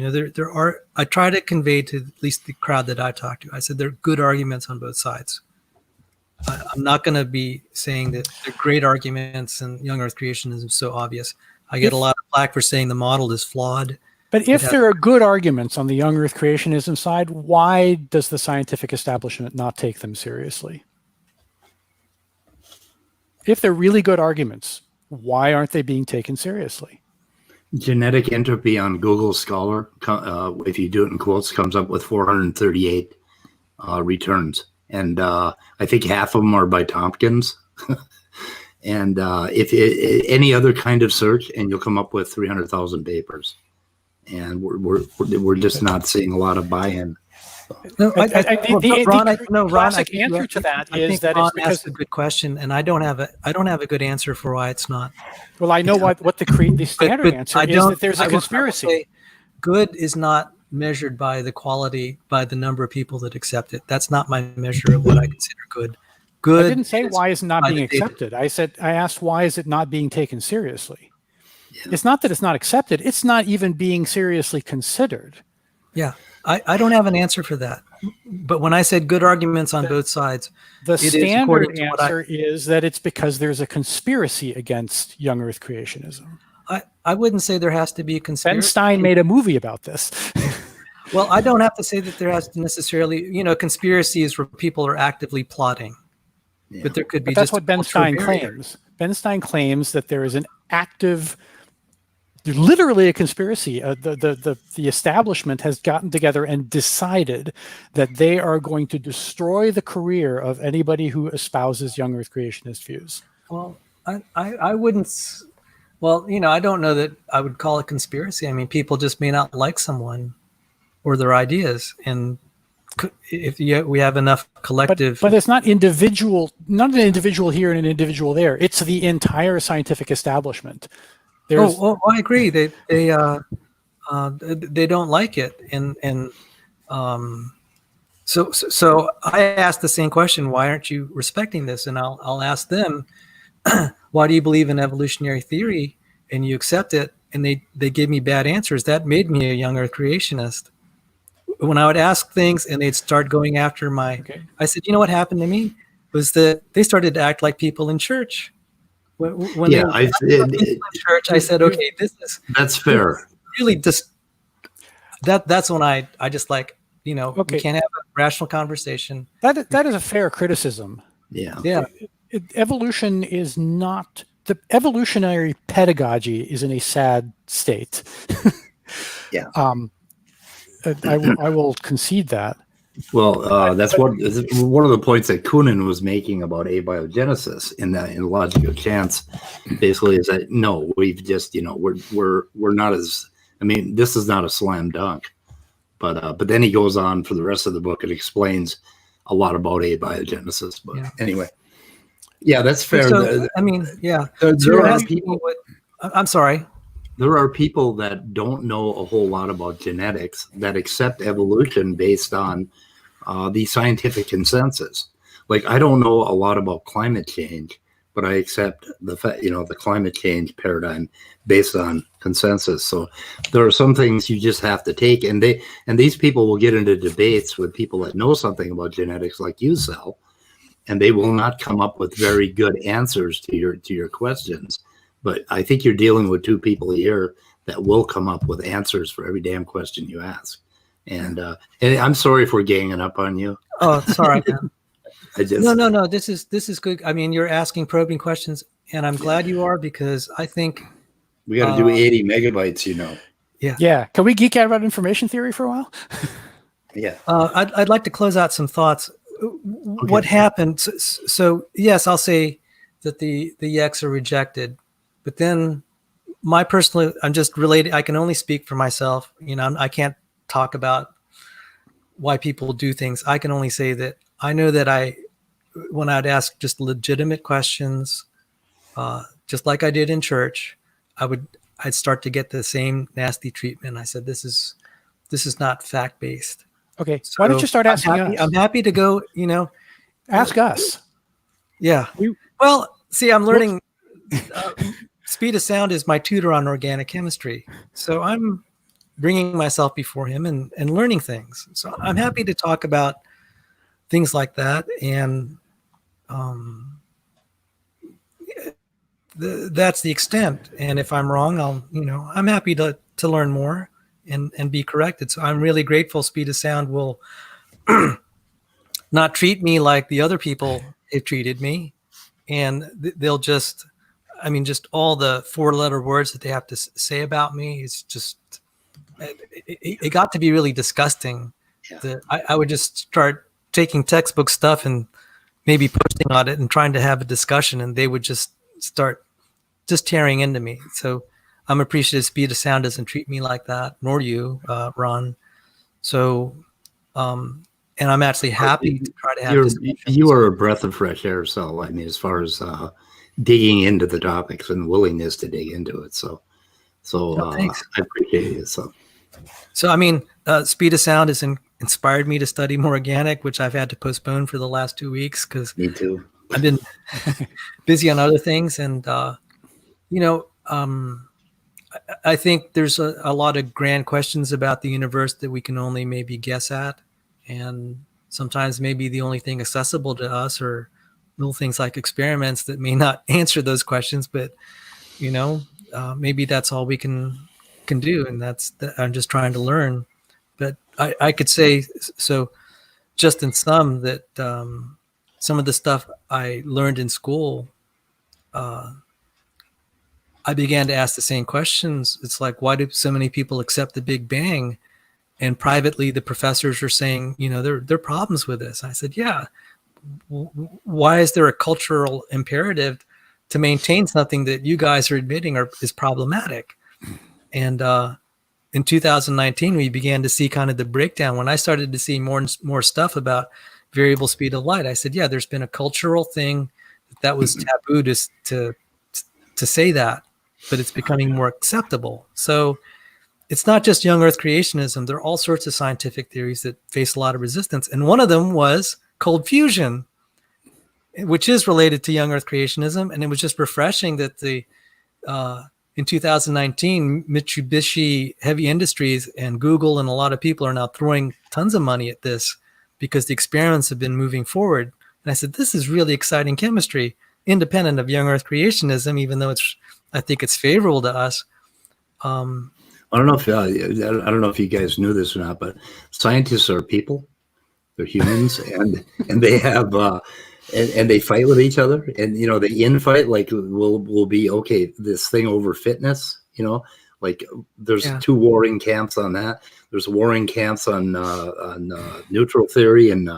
I try to convey to at least the crowd that I talk to. I said, there are good arguments on both sides. I'm not going to be saying that they're great arguments and young Earth creationism is so obvious. I get a lot of flack for saying the model is flawed. But if there are good arguments on the young Earth creationism side, why does the scientific establishment not take them seriously? if they're really good arguments, why aren't they being taken seriously? Genetic entropy on Google Scholar, if you do it in quotes, comes up with 438 returns. And I think half of them are by Tompkins. And any other kind of search, and you'll come up with 300,000 papers. And we're just not seeing a lot of buy-in. No, Ron, classic answer to that is that Ron it's because asked a good question, and I don't have a good answer for why it's not. well, I know what the standard answer is that there's a conspiracy. I will say good is not measured by the quality, by the number of people that accept it. That's not my measure of what I consider good. Good. I didn't say why is it not by being the data. accepted. I asked why is it not being taken seriously. Yeah. It's not that it's not accepted. It's not even being seriously considered. Yeah. I don't have an answer for that. But when I said good arguments on both sides, the standard answer is that it's because there's a conspiracy against young Earth creationism. I wouldn't say there has to be a conspiracy. Ben Stein made a movie about this. Well, I don't have to say that there has to necessarily, conspiracy is where people are actively plotting. Yeah. But there could be. But that's what Ben Stein claims. Ben Stein claims that there is an active, literally a conspiracy. The establishment has gotten together and decided that they are going to destroy the career of anybody who espouses young Earth creationist views. Well, I wouldn't. Well, I don't know that I would call it conspiracy. I mean, people just may not like someone or their ideas, and if we have enough collective. But it's not individual. Not an individual here and an individual there. It's the entire scientific establishment. I agree. They don't like it, and so I asked the same question. Why aren't you respecting this? And I'll ask them, why do you believe in evolutionary theory and you accept it? And they gave me bad answers. That made me a young Earth creationist. When I would ask things and they'd start going after I said, what happened to me was that they started to act like people in church. When in church, I said, okay, that's fair. Really just that's when I just like, we can't have a rational conversation. That is a fair criticism. Yeah. Evolution is not, the evolutionary pedagogy is in a sad state. Yeah. I will concede that. Well, that's one of the points that Koonin was making about abiogenesis in logical chance. Basically, is that no, we've just we're not as, I mean, this is not a slam dunk, but then he goes on for the rest of the book and explains a lot about abiogenesis. But anyway, yeah, that's fair. So, I mean, yeah, there are people. I'm sorry. There are people that don't know a whole lot about genetics that accept evolution based on the scientific consensus. Like, I don't know a lot about climate change, but I accept the fact, the climate change paradigm based on consensus. So there are some things you just have to take, and these people will get into debates with people that know something about genetics, like you, Sal, and they will not come up with very good answers to your questions. But I think you're dealing with two people here that will come up with answers for every damn question you ask. And I'm sorry if we're ganging up on you. Oh, sorry, man. No. This is good. I mean, you're asking probing questions, and I'm glad you are, because I think we got to do 80 megabytes. Yeah. Can we geek out about information theory for a while? Yeah. I'd like to close out some thoughts. Okay. What happened? So yes, I'll say that the YEC'S are rejected. But then I'm just related. I can only speak for myself. I can't talk about why people do things. I can only say that I know that when I'd ask just legitimate questions, just like I did in church, I'd start to get the same nasty treatment. I said, this is not fact-based. Okay. So why don't you start asking us? I'm happy to go, ask us. Yeah. Well, see, I'm learning. Speed of Sound is my tutor on organic chemistry. So I'm bringing myself before him and learning things. So I'm happy to talk about things like that. And that's the extent. And if I'm wrong, I'm happy to learn more and be corrected. So I'm really grateful Speed of Sound will not treat me like the other people have treated me. and they'll just, I mean, just all the 4-letter words that they have to say about me is just, it got to be really disgusting. Yeah. That I would just start taking textbook stuff and maybe posting on it and trying to have a discussion, and they would just start just tearing into me. So I'm appreciative Speed of Sound doesn't treat me like that, nor you, Ron. So, and I'm actually happy to try to have discussions. You are a breath of fresh air, Sal. I mean, as far as digging into the topics and willingness to dig into it. So I appreciate it. So I mean, Speed of Sound has inspired me to study more organic, which I've had to postpone for the last 2 weeks because me too. I've been busy on other things. And, I think there's a lot of grand questions about the universe that we can only maybe guess at. And sometimes maybe the only thing accessible to us are little things like experiments that may not answer those questions, but, maybe that's all we can do. And I'm just trying to learn. But I could say, so just in sum, that some of the stuff I learned in school, I began to ask the same questions. It's like, why do so many people accept the Big Bang? And privately, the professors are saying, there are problems with this. I said, yeah. Why is there a cultural imperative to maintain something that you guys are admitting is problematic? And in 2019, we began to see kind of the breakdown. When I started to see more and more stuff about variable speed of light, I said, yeah, there's been a cultural thing that was taboo to say that, but it's becoming more acceptable. So it's not just young Earth creationism. There are all sorts of scientific theories that face a lot of resistance. And one of them was cold fusion, which is related to young Earth creationism. And it was just refreshing that in 2019, Mitsubishi Heavy Industries and Google and a lot of people are now throwing tons of money at this because the experiments have been moving forward. And I said, this is really exciting chemistry, independent of young Earth creationism, even though I think it's favorable to us. I don't know if you guys knew this or not, but scientists are people. They're humans, and they have and they fight with each other, and they infight. Like will be okay. This thing over fitness, like there's 2 warring camps on that. There's warring camps on neutral theory and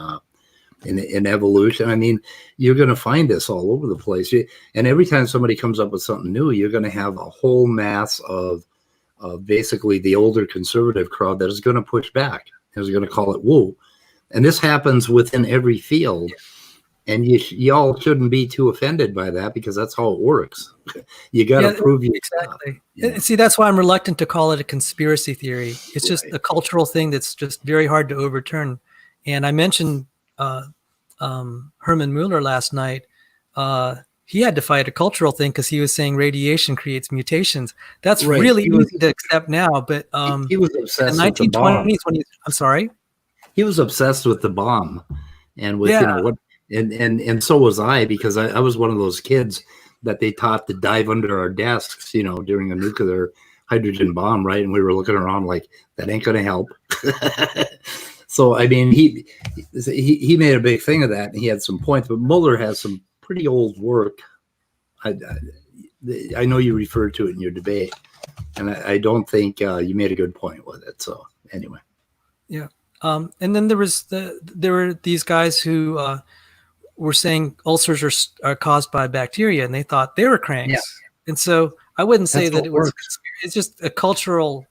in evolution. I mean, you're going to find this all over the place. And every time somebody comes up with something new, you're going to have a whole mass of basically the older conservative crowd that is going to push back. Is going to call it woo. And this happens within every field. And y'all shouldn't be too offended by that because that's how it works. You got to prove you exactly. See, that's why I'm reluctant to call it a conspiracy theory. It's just a cultural thing that's just very hard to overturn. And I mentioned Herman Mueller last night. He had to fight a cultural thing because he was saying radiation creates mutations. That's really easy to accept now, but he was obsessed in the 1920s when I'm sorry. He was obsessed with the bomb, and with and so was I, because I was one of those kids that they taught to dive under our desks, during a nuclear hydrogen bomb, right? And we were looking around like that ain't going to help. So I mean, he made a big thing of that, and he had some points. But Mueller has some pretty old work. I know you referred to it in your debate, and I don't think you made a good point with it. So anyway, yeah. And then there were these guys who were saying ulcers are caused by bacteria, and they thought they were cranks. Yeah. And so I wouldn't say that it was. It's just a cultural.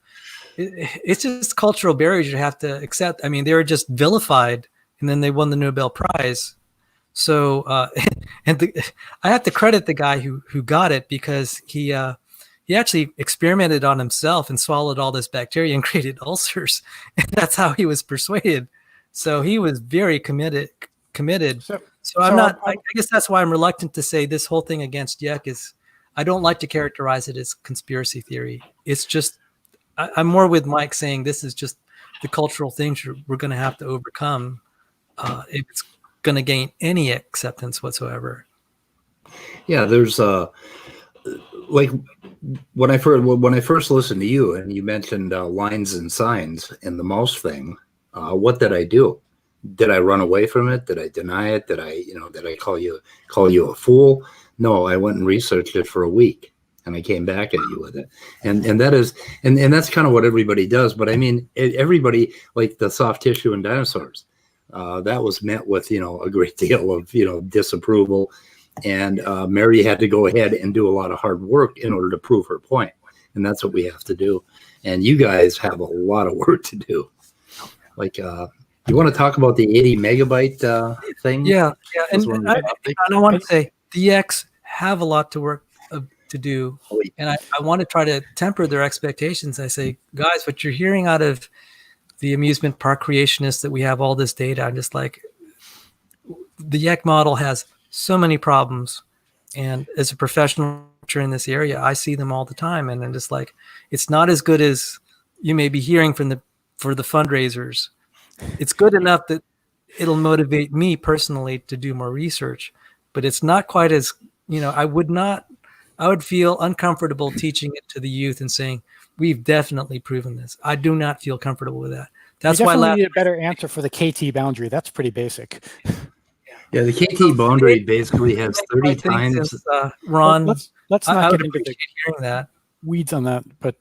It's just cultural barriers you have to accept. I mean, they were just vilified, and then they won the Nobel Prize. So, I have to credit the guy who got it, because he actually experimented on himself and swallowed all this bacteria and created ulcers. And that's how he was persuaded. So he was very committed. So I'm not. I guess that's why I'm reluctant to say this whole thing against YEC is. I don't like to characterize it as conspiracy theory. It's just. I'm more with Mike saying this is just the cultural things we're going to have to overcome if it's going to gain any acceptance whatsoever. Yeah, there's like when I first listened to you and you mentioned lines and signs and the mouse thing. What did I do? Did I run away from it? Did I deny it? Did I call you a fool? No, I went and researched it for a week, and I came back at you with it. And that's kind of what everybody does. But I mean, everybody, like the soft tissue in dinosaurs, that was met with, a great deal of, disapproval. And Mary had to go ahead and do a lot of hard work in order to prove her point. And that's what we have to do. And you guys have a lot of work to do. Like, you want to talk about the 80 megabyte thing? Yeah. And I want to say the YEC'S have a lot to work to do. And I want to try to temper their expectations. I say, guys, what you're hearing out of the amusement park creationists, that we have all this data, I'm just like, the YEC model has so many problems. And as a professional in this area, I see them all the time. And I'm just like, it's not as good as you may be hearing for the fundraisers. It's good enough that it'll motivate me personally to do more research, but it's not quite as, I would feel uncomfortable teaching it to the youth and saying, we've definitely proven this. I do not feel comfortable with that. That's why I need a better answer for the KT boundary. That's pretty basic. Yeah, the KT boundary basically has 30 times. Ron, let's not get into the hearing that weeds on that, but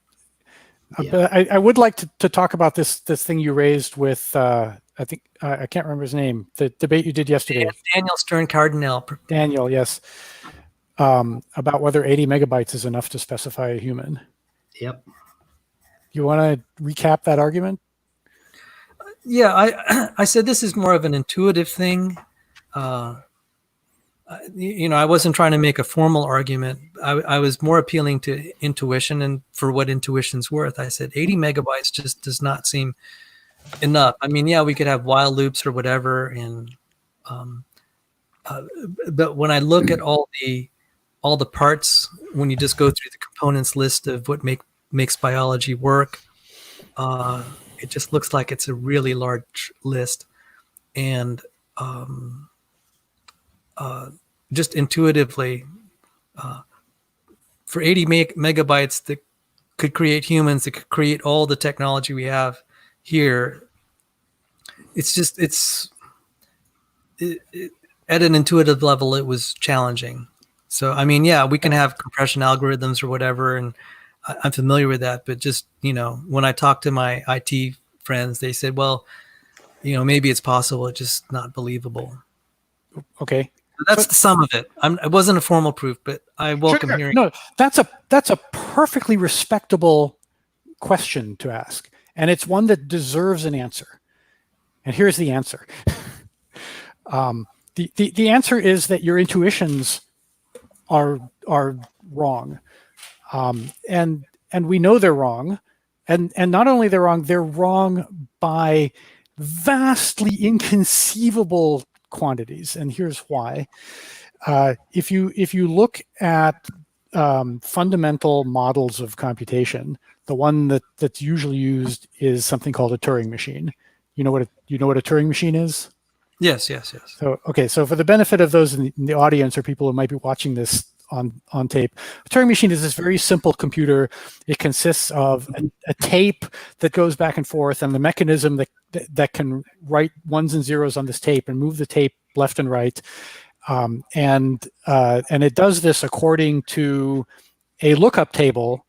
I would like to talk about this thing you raised with I think I can't remember his name. The debate you did yesterday. Daniel Stern Cardinal. Daniel, yes, about whether 80 megabytes is enough to specify a human. Yep. You want to recap that argument? Yeah, I said this is more of an intuitive thing. I wasn't trying to make a formal argument. I was more appealing to intuition and for what intuition's worth. I said 80 megabytes just does not seem enough. I mean, yeah, we could have while loops or whatever, and but when I look at all the parts, when you just go through the components list of what makes biology work, it just looks like it's a really large list, and just intuitively, for 80 megabytes that could create humans, that could create all the technology we have here, at an intuitive level, it was challenging. So, I mean, yeah, we can have compression algorithms or whatever, and I'm familiar with that. But just, when I talk to my IT friends, they said, well, maybe it's possible. It's just not believable. Okay. So that's the sum of it. It wasn't a formal proof, but I welcome hearing. No, that's a perfectly respectable question to ask, and it's one that deserves an answer. And here's the answer. The answer is that your intuitions are wrong, and we know they're wrong, and not only they're wrong by vastly inconceivable quantities. And here's why. If you look at fundamental models of computation, the one that's usually used is something called a Turing machine. You know what a Turing machine is? Yes. So for the benefit of those in the audience or people who might be watching this on tape, a Turing machine is this very simple computer. It consists of a tape that goes back and forth, and the mechanism that can write ones and zeros on this tape and move the tape left and right, and it does this according to a lookup table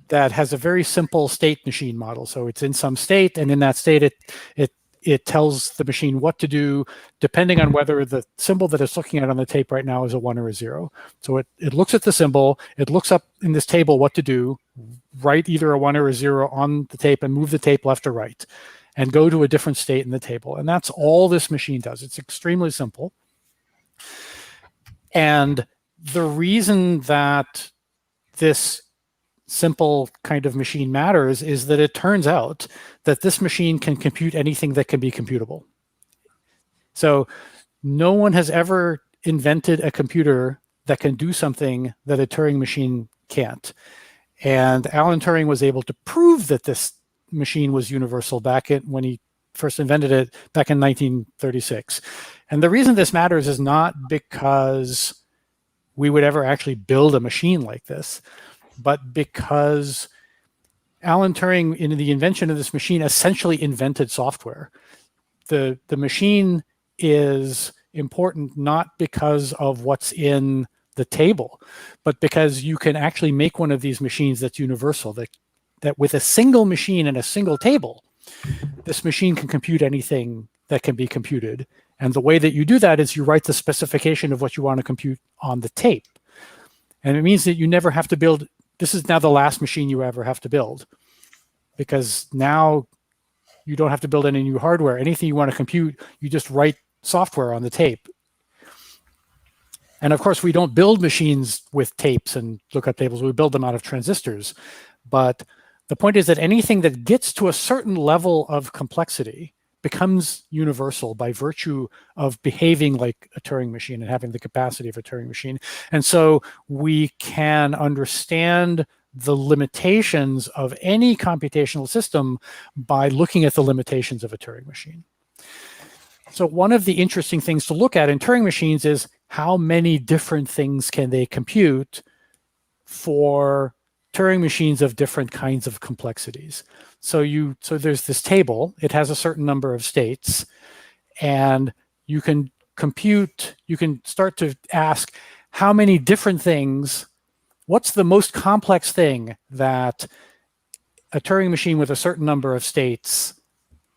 that has a very simple state machine model. So it's in some state, and in that state, it tells the machine what to do depending on whether the symbol that it's looking at on the tape right now is a 1 or a 0. So it looks at the symbol, it looks up in this table what to do, write either a 1 or a 0 on the tape and move the tape left or right, and go to a different state in the table. And that's all this machine does. It's extremely simple. And the reason that this simple kind of machine matters is that it turns out that this machine can compute anything that can be computable. So no one has ever invented a computer that can do something that a Turing machine can't. And Alan Turing was able to prove that this machine was universal when he first invented it back in 1936. And the reason this matters is not because we would ever actually build a machine like this, but because Alan Turing, in the invention of this machine, essentially invented software. the machine is important not because of what's in the table, but because you can actually make one of these machines that's universal, that with a single machine and a single table, this machine can compute anything that can be computed. And the way that you do that is you write the specification of what you want to compute on the tape. And it means that you never have to build, this is now the last machine you ever have to build, because now you don't have to build any new hardware. Anything you want to compute, you just write software on the tape. And of course, we don't build machines with tapes and lookup tables. We build them out of transistors. But the point is that anything that gets to a certain level of complexity becomes universal by virtue of behaving like a Turing machine and having the capacity of a Turing machine. And so we can understand the limitations of any computational system by looking at the limitations of a Turing machine. So one of the interesting things to look at in Turing machines is how many different things can they compute for Turing machines of different kinds of complexities. So there's this table, it has a certain number of states, and you can compute, you can start to ask how many different things, what's the most complex thing that a Turing machine with a certain number of states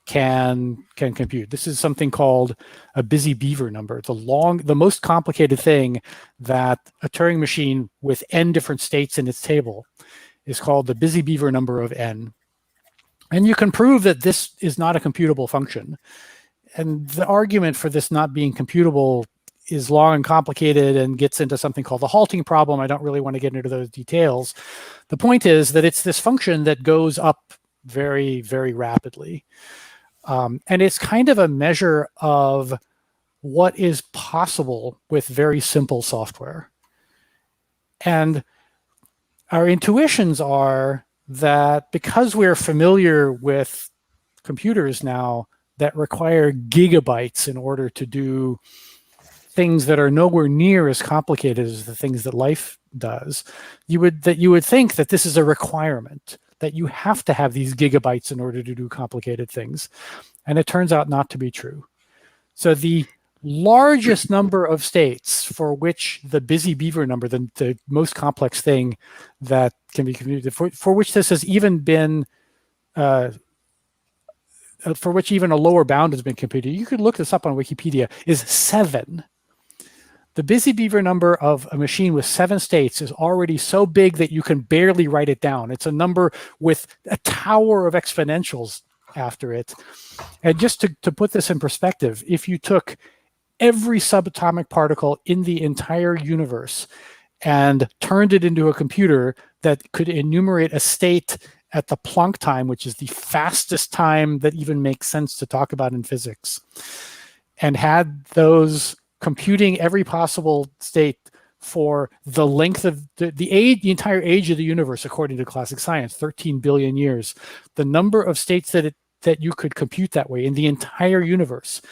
can compute. This is something called a busy beaver number. It's the most complicated thing that a Turing machine with n different states in its table is called the busy beaver number of n. And you can prove that this is not a computable function. And the argument for this not being computable is long and complicated and gets into something called the halting problem. I don't really want to get into those details. The point is that it's this function that goes up very, very rapidly. And it's kind of a measure of what is possible with very simple software. And our intuitions are that because we're familiar with computers now that require gigabytes in order to do things that are nowhere near as complicated as the things that life does, you would think that this is a requirement, that you have to have these gigabytes in order to do complicated things. And it turns out not to be true. So the largest number of states for which the busy beaver number, the most complex thing that can be computed, for which this has even been, for which even a lower bound has been computed, you could look this up on Wikipedia, is 7. The busy beaver number of a machine with 7 states is already so big that you can barely write it down. It's a number with a tower of exponentials after it. And just to put this in perspective, if you took every subatomic particle in the entire universe and turned it into a computer that could enumerate a state at the Planck time, which is the fastest time that even makes sense to talk about in physics, and had those computing every possible state for the length of the entire age of the universe, according to classic science, 13 billion years, the number of states that you could compute that way in the entire universe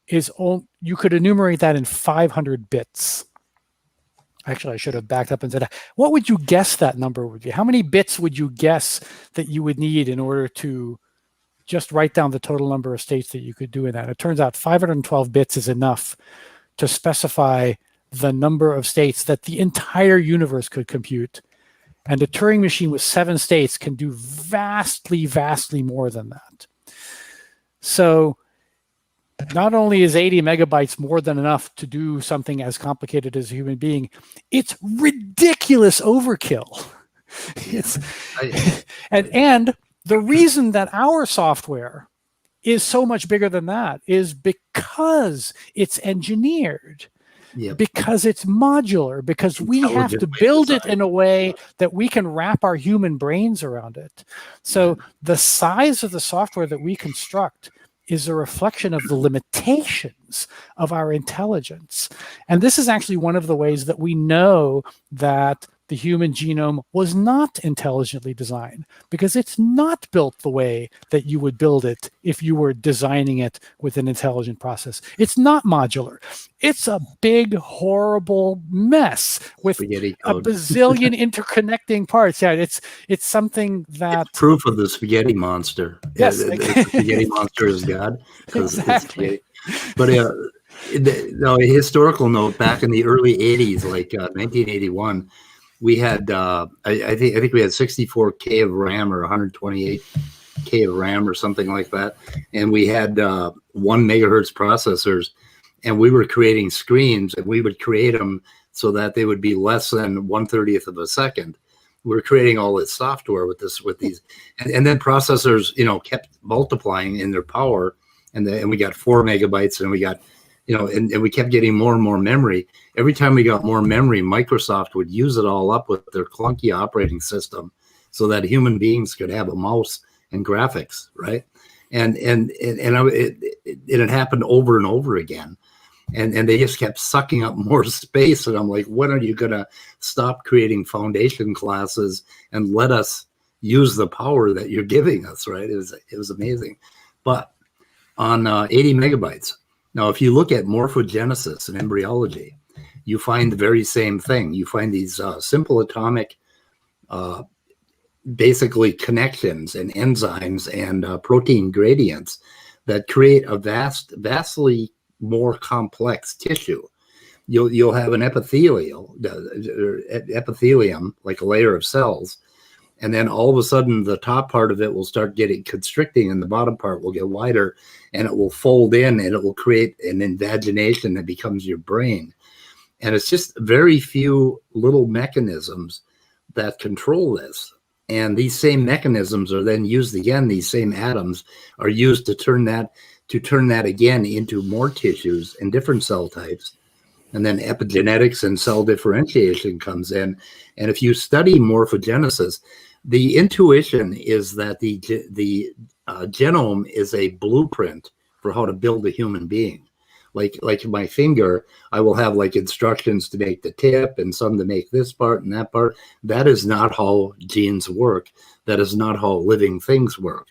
you could enumerate that in 500 bits. Actually, I should have backed up and said, what would you guess that number would be? How many bits would you guess that you would need in order to just write down the total number of states that you could do in that? It turns out 512 bits is enough to specify the number of states that the entire universe could compute. And a Turing machine with 7 states can do vastly, vastly more than that. So not only is 80 megabytes more than enough to do something as complicated as a human being, it's ridiculous overkill. And the reason that our software is so much bigger than that is because it's engineered, because it's modular, because we have to build it in a way that we can wrap our human brains around it. So the size of the software that we construct is a reflection of the limitations of our intelligence. And this is actually one of the ways that we know that the human genome was not intelligently designed, because it's not built the way that you would build it if you were designing it with an intelligent process. It's not modular. It's a big, horrible mess with Spaghetti a code. bazillion interconnecting parts. Yeah, it's something that It's proof of the spaghetti monster. Yes. The spaghetti monster is God. 'Cause it's Exactly. spaghetti. But no, a historical note, back in the early 80s, like 1981, we had I think we had 64K of RAM or 128K of RAM or something like that, and we had 1 megahertz processors, and we were creating screens, and we would create them so that they would be less than 1/30th of a second. We were creating all this software with these, and then processors, kept multiplying in their power, and we got 4 megabytes, and we got, and we kept getting more and more memory. Every time we got more memory, Microsoft would use it all up with their clunky operating system, so that human beings could have a mouse and graphics, right? And it happened over and over again. And they just kept sucking up more space. And I'm like, when are you going to stop creating foundation classes and let us use the power that you're giving us, right? It was amazing. But on 80 megabytes. Now, if you look at morphogenesis and embryology, you find the very same thing. You find these simple atomic, basically connections and enzymes and protein gradients that create a vastly more complex tissue. You'll have an epithelium, like a layer of cells, and then all of a sudden the top part of it will start getting constricting, and the bottom part will get wider, and it will fold in, and it will create an invagination that becomes your brain. And it's just very few little mechanisms that control this. And these same mechanisms are then used again. These same atoms are used to turn that again into more tissues and different cell types. And then epigenetics and cell differentiation comes in. And if you study morphogenesis, the intuition is that the genome is a blueprint for how to build a human being. Like my finger, I will have like instructions to make the tip and some to make this part and that part. That is not how genes work. That is not how living things work.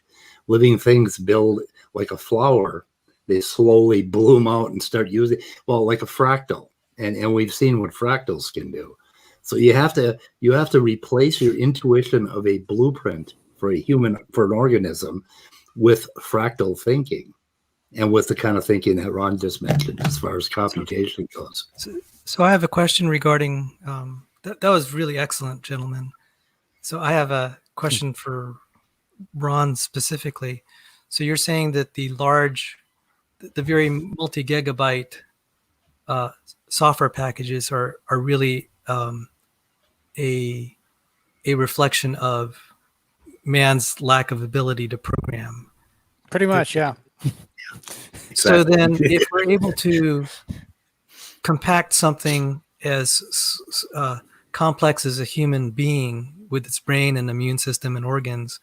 Living things build like a flower. They slowly bloom out and start using, well, like a fractal. And we've seen what fractals can do. So you have to replace your intuition of a blueprint for an organism with fractal thinking, and with the kind of thinking that Ron just mentioned as far as computation goes. So I have a question regarding that was really excellent, gentlemen. So I have a question for Ron specifically. So you're saying that the very multi-gigabyte software packages are really a reflection of man's lack of ability to program. Pretty much, yeah. Exactly. So then if we're able to compact something as complex as a human being with its brain and immune system and organs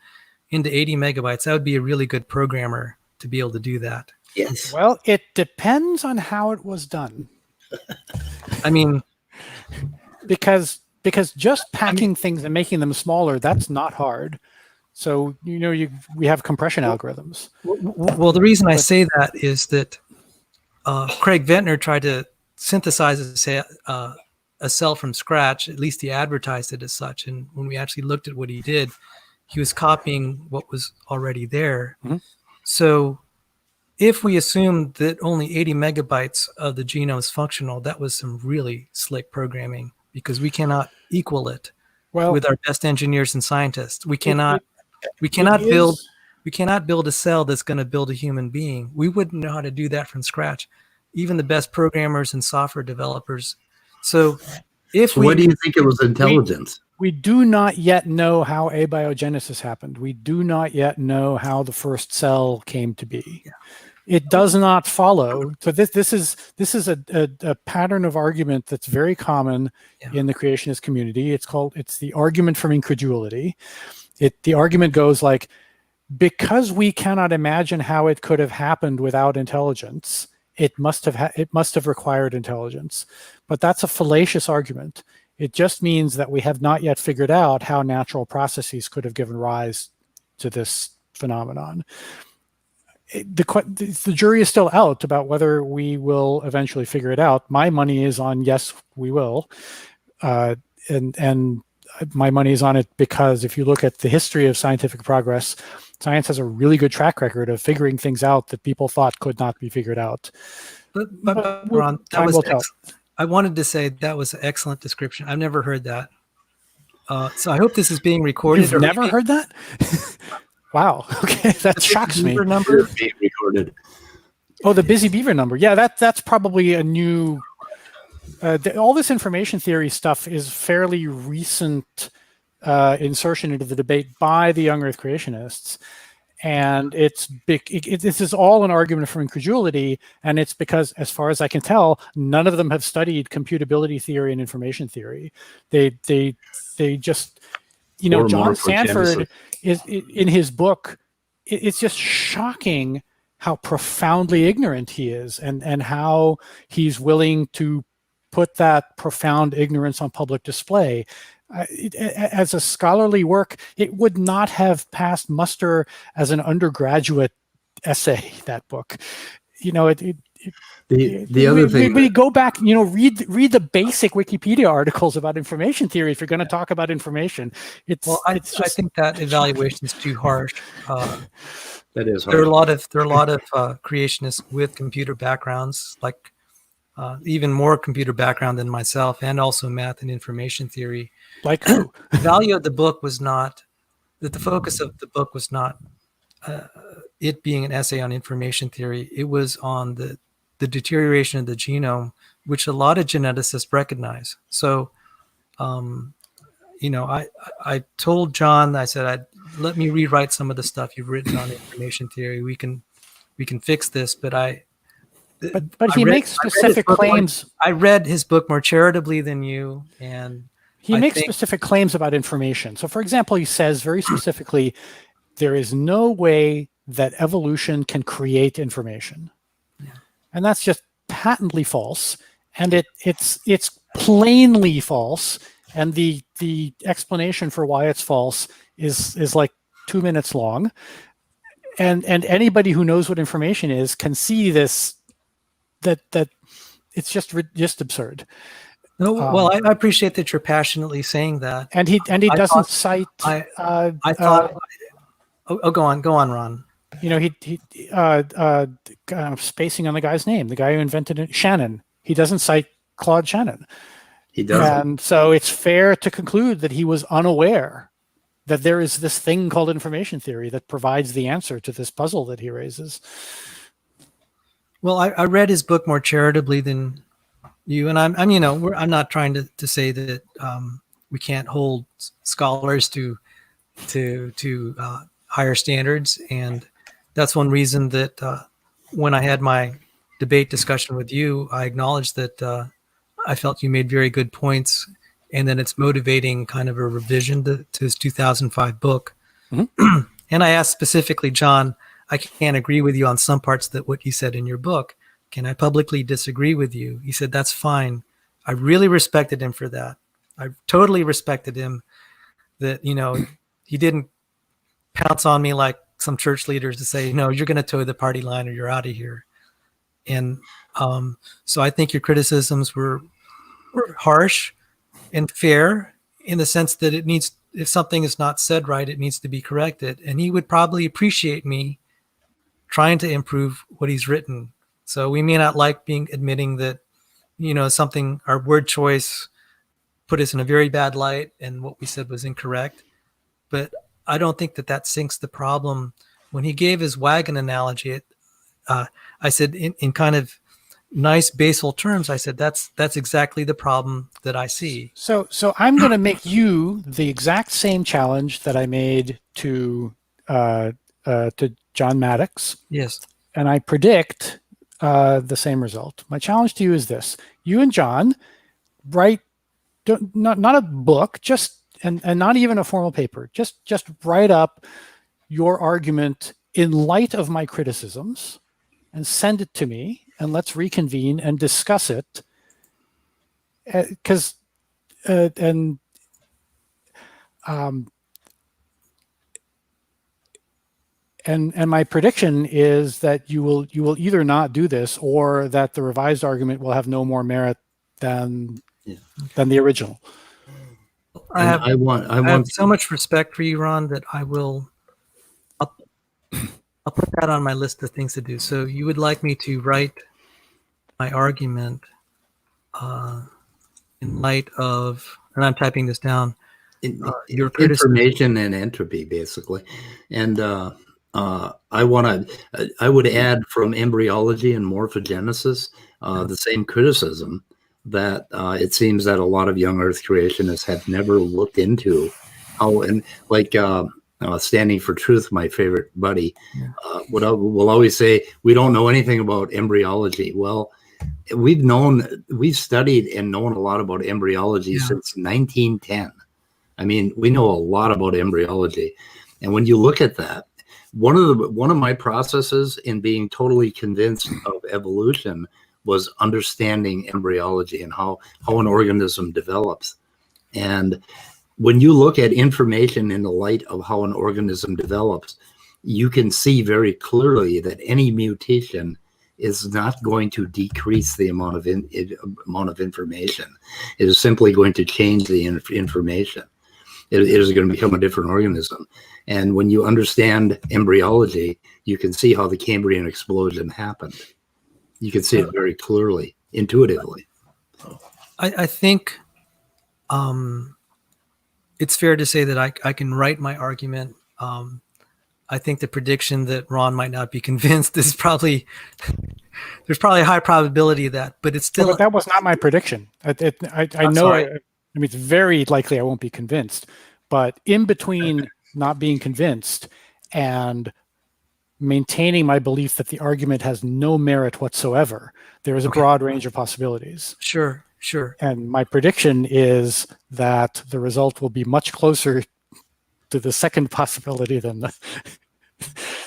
into 80 megabytes, that would be a really good programmer to be able to do that. Yes. Well, it depends on how it was done. I mean, because just packing things and making them smaller, that's not hard. So, we have compression algorithms. Well, the reason I say that is that Craig Ventnor tried to synthesize a cell from scratch. At least he advertised it as such. And when we actually looked at what he did, he was copying what was already there. Mm-hmm. So if we assume that only 80 megabytes of the genome is functional, that was some really slick programming, because we cannot equal it with our best engineers and scientists. We cannot build a cell that's going to build a human being. We wouldn't know how to do that from scratch, even the best programmers and software developers. So what do you think it was intelligence? We do not yet know how abiogenesis happened. We do not yet know how the first cell came to be. Yeah. It does not follow. So this is a pattern of argument that's very common in the creationist community. It's the argument from incredulity. The argument goes like, because we cannot imagine how it could have happened without intelligence, it must have required intelligence. But that's a fallacious argument. It just means that we have not yet figured out how natural processes could have given rise to this phenomenon. The jury is still out about whether we will eventually figure it out. My money is on yes, we will. And my money is on it because if you look at the history of scientific progress, science has a really good track record of figuring things out that people thought could not be figured out. But Ron, that was I wanted to say that was an excellent description. I've never heard that. So I hope this is being recorded. You've never heard that? Wow. Okay, that shocks me. Number being recorded. Oh, the Busy Beaver number. Yeah, that's probably a new. All this information theory stuff is fairly recent insertion into the debate by the young Earth creationists, and it's big. This is all an argument for incredulity, and it's because, as far as I can tell, none of them have studied computability theory and information theory. They just, John Sanford is in his book. It's just shocking how profoundly ignorant he is, and how he's willing to put that profound ignorance on public display. As a scholarly work, it would not have passed muster as an undergraduate essay, that book. The other thing, we go back, read the basic Wikipedia articles about information theory if you're going to talk about information. I think that evaluation is too harsh. That is harsh. There are a lot of creationists with computer backgrounds, like even more computer background than myself, and also math and information theory. Like who? The value of the book was not that the focus of the book was not it being an essay on information theory. It was on the deterioration of the genome, which a lot of geneticists recognize. So, I told John, I said, let me rewrite some of the stuff you've written on information theory. We can fix this, but he makes specific claims. I read his book more charitably than you, and he makes specific claims about information. So, for example, he says very specifically, there is no way that evolution can create information. Yeah. And that's just patently false. And it's plainly false. And the explanation for why it's false is like 2 minutes long. And anybody who knows what information is can see this, that it's just absurd. No, well, I appreciate that you're passionately saying that. And he doesn't cite. I thought. Go on, Ron. I'm spacing on the guy's name. The guy who invented it, Shannon. He doesn't cite Claude Shannon. He doesn't. And so it's fair to conclude that he was unaware that there is this thing called information theory that provides the answer to this puzzle that he raises. Well, I read his book more charitably than you, and I'm not trying to say that we can't hold scholars to higher standards, and that's one reason that when I had my debate discussion with you, I acknowledged that I felt you made very good points, and then it's motivating kind of a revision to his 2005 book. Mm-hmm. And I asked specifically, John, I can't agree with you on some parts that what you said in your book. Can I publicly disagree with you? He said, that's fine. I really respected him for that. I totally respected him that, he didn't pounce on me like some church leaders to say, no, you're going to toe the party line or you're out of here. And so I think your criticisms were harsh and fair in the sense that if something is not said right, it needs to be corrected. And he would probably appreciate me trying to improve what he's written. So we may not like admitting that, our word choice put us in a very bad light and what we said was incorrect. But I don't think that sinks the problem. When he gave his wagon analogy, I said in kind of nice basal terms, I said, that's exactly the problem that I see. So I'm going to make you the exact same challenge that I made to John Maddox. Yes. And I predict the same result. My challenge to you is this: you and John write not a book, and not even a formal paper. Just write up your argument in light of my criticisms and send it to me, and let's reconvene and discuss it. Because and um, and my prediction is that you will either not do this, or that the revised argument will have no more merit than the original. I have so much respect for you, Ron, that I'll put that on my list of things to do. So you would like me to write my argument in light of, and I'm typing this down, your information and entropy, basically. And I would add from embryology and morphogenesis the same criticism that it seems that a lot of young Earth creationists have never looked into how, and like Standing for Truth, my favorite buddy, will always say, we don't know anything about embryology. Well, we've studied and known a lot about embryology since 1910. I mean, we know a lot about embryology. And when you look at that, one of my processes in being totally convinced of evolution was understanding embryology and how an organism develops. And when you look at information in the light of how an organism develops, you can see very clearly that any mutation is not going to decrease the amount of information. It is simply going to change the information. It is going to become a different organism. And when you understand embryology, you can see how the Cambrian explosion happened. You can see it very clearly, intuitively. I think it's fair to say that I can write my argument. I think the prediction that Ron might not be convinced is probably, there's probably a high probability of that, but it's still. But that was not my prediction. I know, I mean, it's very likely I won't be convinced, but in between not being convinced and maintaining my belief that the argument has no merit whatsoever, there is a broad range of possibilities. Sure. And my prediction is that the result will be much closer to the second possibility than the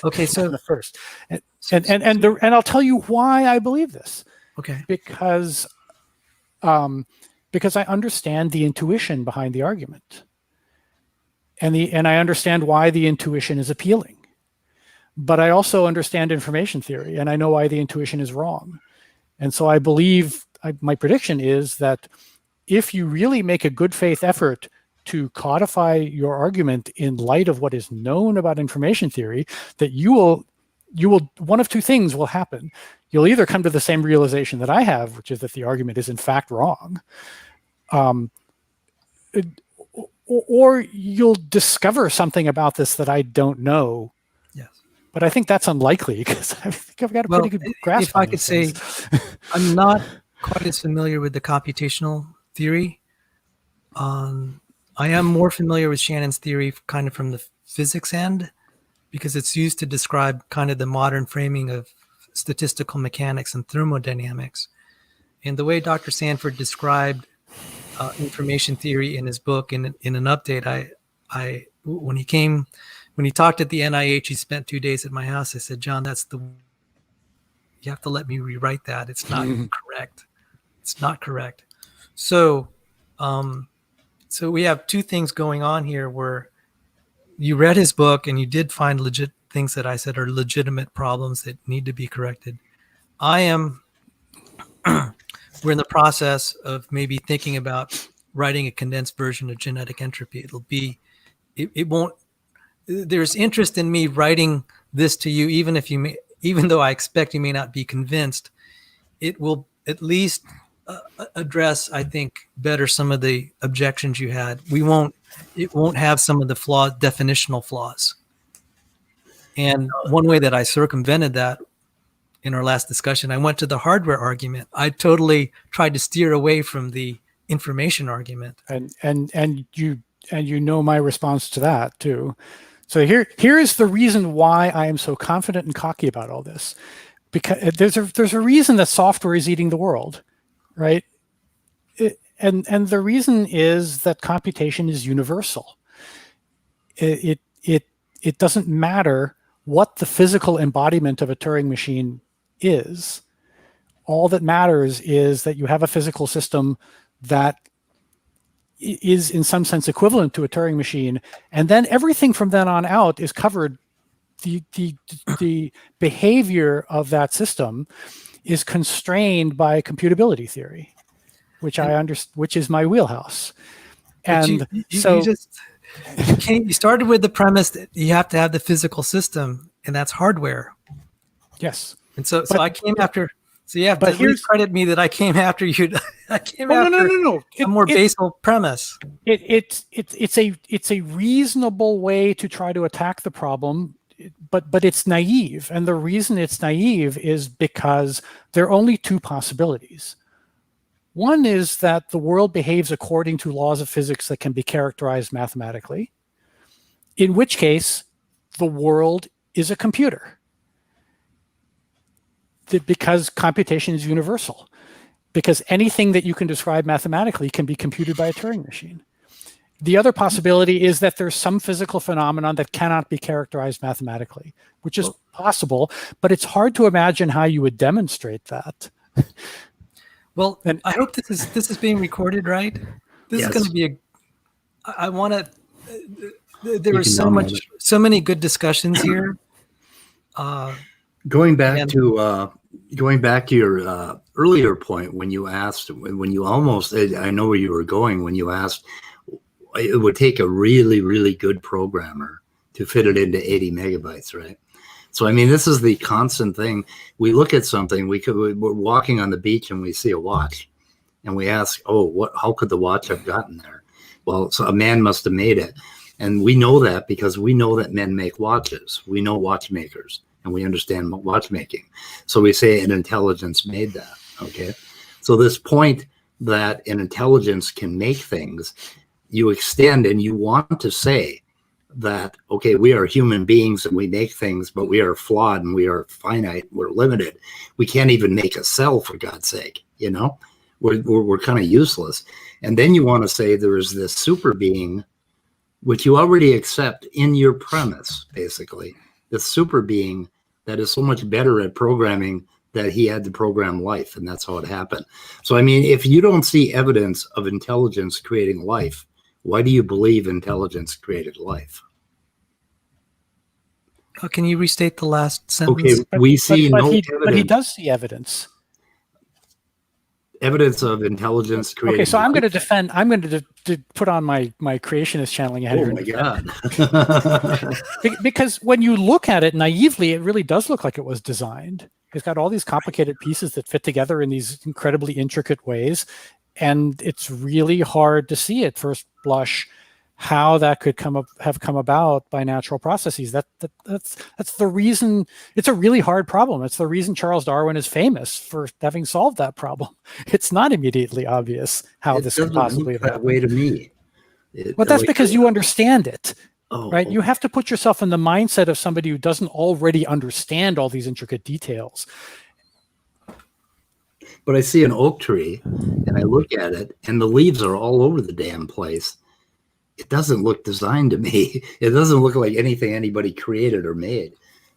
the first. And I'll tell you why I believe this. Okay. Because I understand the intuition behind the argument, and I understand why the intuition is appealing. But I also understand information theory, and I know why the intuition is wrong. And so I believe, my prediction is that if you really make a good faith effort to codify your argument in light of what is known about information theory, that you will, one of two things will happen. You'll either come to the same realization that I have, which is that the argument is in fact wrong, or you'll discover something about this that I don't know. Yes. But I think that's unlikely, because I think I've got a pretty good grasp. If I could say, I'm not quite as familiar with the computational theory. I am more familiar with Shannon's theory kind of from the physics end, because it's used to describe kind of the modern framing of statistical mechanics and thermodynamics. And the way Dr. Sanford described information theory in his book in an update, when he talked at the NIH, he spent 2 days at my house. I said, John, you have to let me rewrite that. It's not correct. It's not correct. So we have two things going on here, where you read his book and you did find legit things that I said are legitimate problems that need to be corrected. We're in the process of maybe thinking about writing a condensed version of genetic entropy. There's interest in me writing this to you, even though I expect you may not be convinced. It will at least address, I think, better some of the objections you had. It won't have some of the definitional flaws. And one way that I circumvented that in our last discussion, I went to the hardware argument. I totally tried to steer away from the information argument. And you know my response to that too. So here is the reason why I am so confident and cocky about all this. Because there's a reason that software is eating the world, right? And the reason is that computation is universal. It doesn't matter what the physical embodiment of a Turing machine is. All that matters is that you have a physical system that is in some sense equivalent to a Turing machine, and then everything from then on out is covered. The behavior of that system is constrained by computability theory, which which is my wheelhouse. And you started with the premise that you have to have the physical system, and that's hardware. Yes. And so I came after. So you have to at least credit me that I came after you. I came after no. A more basal premise. It's a reasonable way to try to attack the problem, but it's naive. And the reason it's naive is because there are only two possibilities. One is that the world behaves according to laws of physics that can be characterized mathematically, in which case the world is a computer. Because computation is universal, because anything that you can describe mathematically can be computed by a Turing machine. The other possibility is that there's some physical phenomenon that cannot be characterized mathematically, which is possible, but it's hard to imagine how you would demonstrate that. Well, and I hope this is being recorded, right? This is going to be I want to. There were so many good discussions here. Going back to your earlier point when you asked, when you almost, I know where you were going when you asked, it would take a really, really good programmer to fit it into 80 megabytes, right? So, I mean, this is the constant thing. We look at something, we're walking on the beach and we see a watch and we ask, how could the watch have gotten there? Well, so a man must have made it. And we know that because we know that men make watches. We know watchmakers. And we understand watchmaking. So we say an intelligence made that, okay? So this point that an intelligence can make things, you extend and you want to say that, okay, we are human beings and we make things, but we are flawed and we are finite, we're limited. We can't even make a cell, for God's sake, you know? We're kind of useless. And then you want to say there is this super being, which you already accept in your premise, basically. The super being that is so much better at programming that he had to program life, and that's how it happened. So, I mean, if you don't see evidence of intelligence creating life, why do you believe intelligence created life? Can you restate the last sentence? Okay, we see no evidence. But he does see evidence. Evidence of intelligence creating Okay, so life? I'm going to defend. I'm going to put on my creationist channeling ahead. Oh my God! Because when you look at it naively, it really does look like it was designed. It's got all these complicated pieces that fit together in these incredibly intricate ways, and it's really hard to see at first blush how that could have come about by natural processes. That's the reason. It's a really hard problem. It's the reason Charles Darwin is famous for having solved that problem. It's not immediately obvious how this could possibly have happened. Way to me. But that's because you understand it, right? You have to put yourself in the mindset of somebody who doesn't already understand all these intricate details. But I see an oak tree, and I look at it, and the leaves are all over the damn place. It doesn't look designed to me. It doesn't look like anything anybody created or made.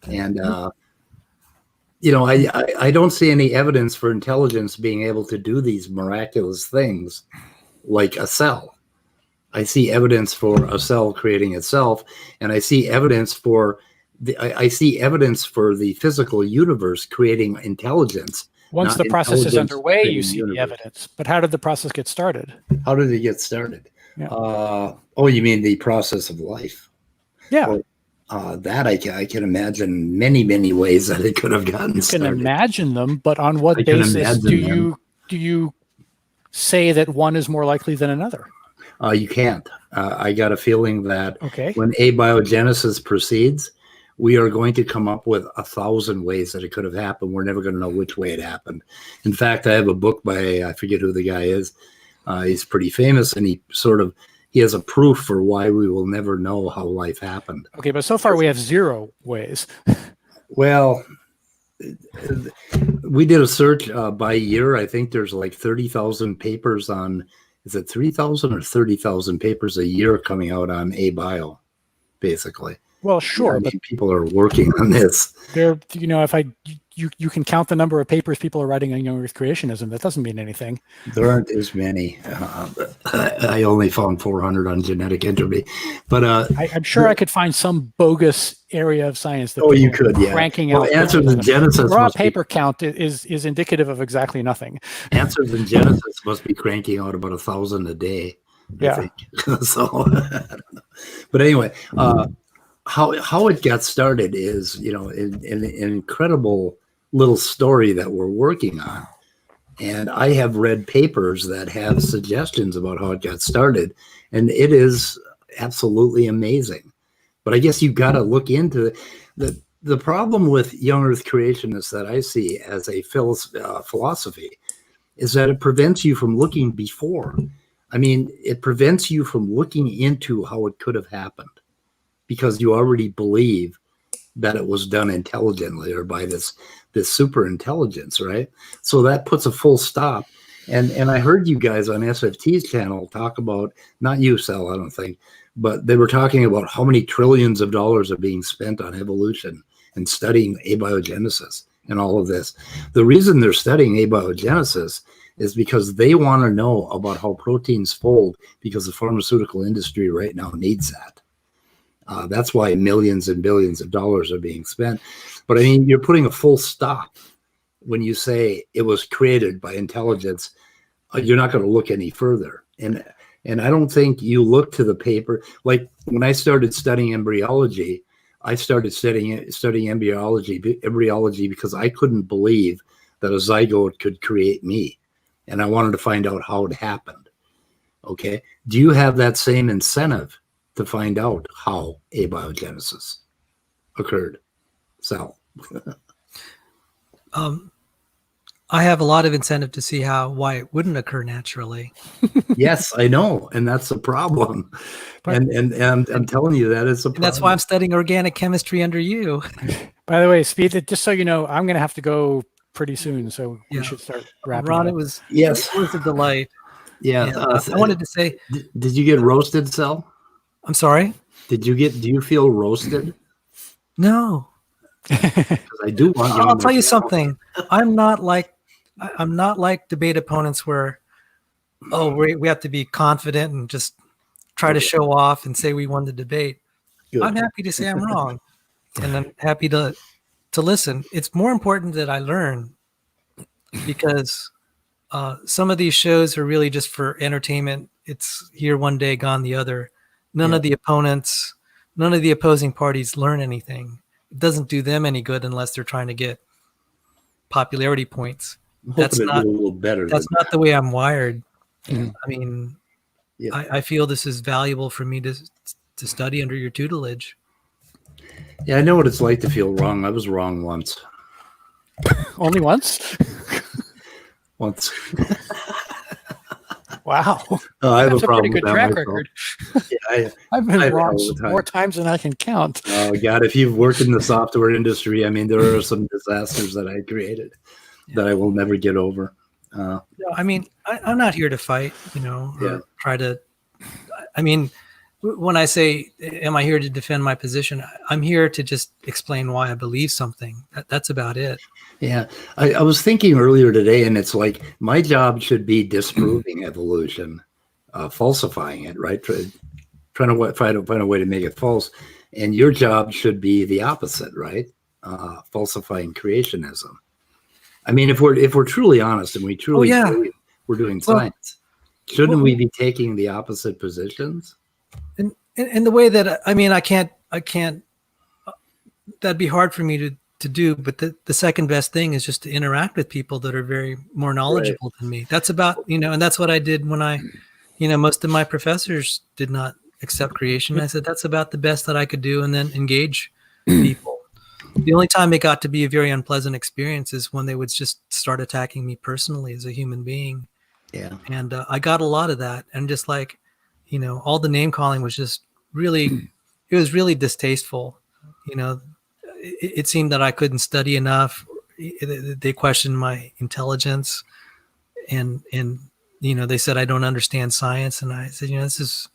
And, you know, I don't see any evidence for intelligence being able to do these miraculous things like a cell. I see evidence for a cell creating itself, and I see evidence for the physical universe creating intelligence. Once the process is underway, you see the evidence. But how did the process get started? How did it get started? Yeah. You mean the process of life? Yeah. Well, that I can imagine many ways that it could have gotten started. You can imagine them, but on what basis do you say that one is more likely than another? You can't. I got a feeling that okay, when abiogenesis proceeds, we are going to come up with 1,000 ways that it could have happened. We're never going to know which way it happened. In fact, I have a book by, I forget who the guy is. He's pretty famous, and he has a proof for why we will never know how life happened. Okay, but so far we have 0 ways. Well, we did a search by year. I think there's like 30,000 papers on, is it 3,000 or 30,000 papers a year coming out on abio, basically. Well, sure, but people are working on this. There, you know, if you can count the number of papers people are writing on young Earth creationism. That doesn't mean anything. There aren't as many. I only found 400 on genetic entropy, but I'm sure I could find some bogus area of science that you people are could, yeah. cranking Well, out. Answers in Genesis Raw must paper count is indicative of exactly nothing. Answers in Genesis must be cranking out about 1,000 a day. I think. So, I don't know. But anyway, how it got started is, an incredible little story that we're working on. And I have read papers that have suggestions about how it got started, and it is absolutely amazing. But I guess you've got to look into the problem with young Earth creationists that I see as a philosophy is that it prevents you from looking before. I mean, it prevents you from looking into how it could have happened because you already believe that it was done intelligently or by this super intelligence, right? So that puts a full stop. And I heard you guys on SFT's channel talk about, not you, Sal, I don't think, but they were talking about how many trillions of dollars are being spent on evolution and studying abiogenesis and all of this. The reason they're studying abiogenesis is because they want to know about how proteins fold, because the pharmaceutical industry right now needs that. That's why millions and billions of dollars are being spent. But I mean, you're putting a full stop when you say it was created by intelligence. You're not going to look any further. And I don't think you look to the paper. Like when I started studying embryology, I started studying embryology because I couldn't believe that a zygote could create me. And I wanted to find out how it happened. Okay. Do you have that same incentive to find out how abiogenesis occurred, Sal? I have a lot of incentive to see why it wouldn't occur naturally. Yes, I know, and that's a problem. And I'm telling you that is a problem. And that's why I'm studying organic chemistry under you. By the way, Speed, just so you know, I'm going to have to go pretty soon, so we should start wrapping Ron, up. it was a delight. Yeah, I wanted to say, did you get roasted, Sal? I'm sorry. Do you feel roasted? No. I do want you. I'll tell you something. I'm not like debate opponents where, we have to be confident and just try to show off and say we won the debate. Good. I'm happy to say I'm wrong, and I'm happy to listen. It's more important that I learn, because some of these shows are really just for entertainment. It's here one day, gone the other. None of the opposing parties learn anything. It doesn't do them any good unless they're trying to get popularity points. That's not a little better. That's not the way I'm wired. Mm-hmm. I mean, I feel this is valuable for me to study under your tutelage. Yeah, I know what it's like to feel wrong. I was wrong once. Only once? Once. Wow. I have That's a pretty good track record. I've been wrong more times than I can count. Oh, God. If you've worked in the software industry, I mean, there are some disasters that I created that I will never get over. I mean, I'm not here to fight, or try to. I mean, when I say, am I here to defend my position? I'm here to just explain why I believe something. That's about it. Yeah, I was thinking earlier today, and it's like my job should be disproving evolution, falsifying it, right? Trying to find a way to make it false. And your job should be the opposite, right? Falsifying creationism. I mean, if we're truly honest and we truly believe we're doing science, shouldn't we be taking the opposite positions? And the way that I can't. That'd be hard for me to do, but the second best thing is just to interact with people that are very more knowledgeable than me. That's about, and that's what I did when I, most of my professors did not accept creation. I said, that's about the best that I could do, and then engage people. The only time it got to be a very unpleasant experience is when they would just start attacking me personally as a human being. Yeah. And I got a lot of that. And just like, all the name calling was just really, it was really distasteful. It seemed that I couldn't study enough. They questioned my intelligence, and they said I don't understand science. And I said, this is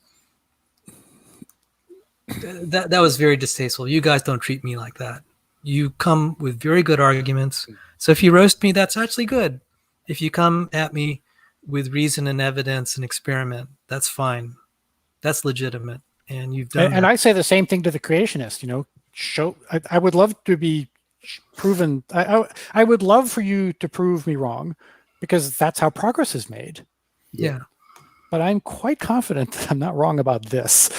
that was very distasteful. You guys don't treat me like that. you come with very good arguments. So if you roast me, that's actually good. If you come at me with reason and evidence and experiment, that's fine. That's legitimate. And you've done And that. I say the same thing to the creationist. I would love to be proven. I would love for you to prove me wrong, because that's how progress is made. Yeah. But I'm quite confident that I'm not wrong about this.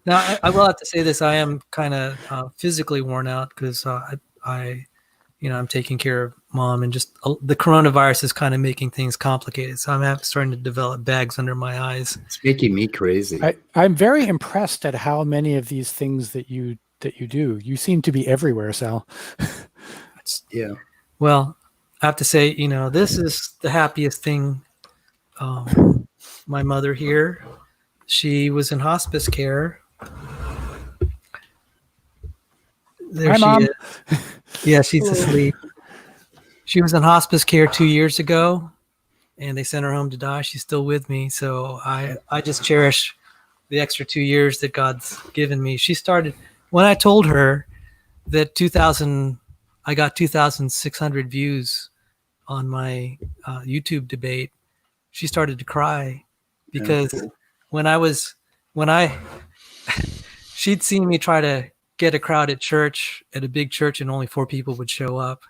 Now, I will have to say this. I am kind of physically worn out because I'm taking care of mom, and just the coronavirus is kind of making things complicated. So I'm starting to develop bags under my eyes. It's making me crazy. I'm very impressed at how many of these things that you do. You seem to be everywhere, Sal. Yeah. Well, I have to say, this is the happiest thing. My mother here, she was in hospice care. There Hi, she Mom. is. Yeah, she's asleep. She was in hospice care 2 years ago, and they sent her home to die. She's still with me, so I just cherish the extra 2 years that God's given me. She started when I told her that I got 2,600 views on my YouTube debate. She started to cry because she'd seen me try to get a crowd at a big church, and only 4 people would show up.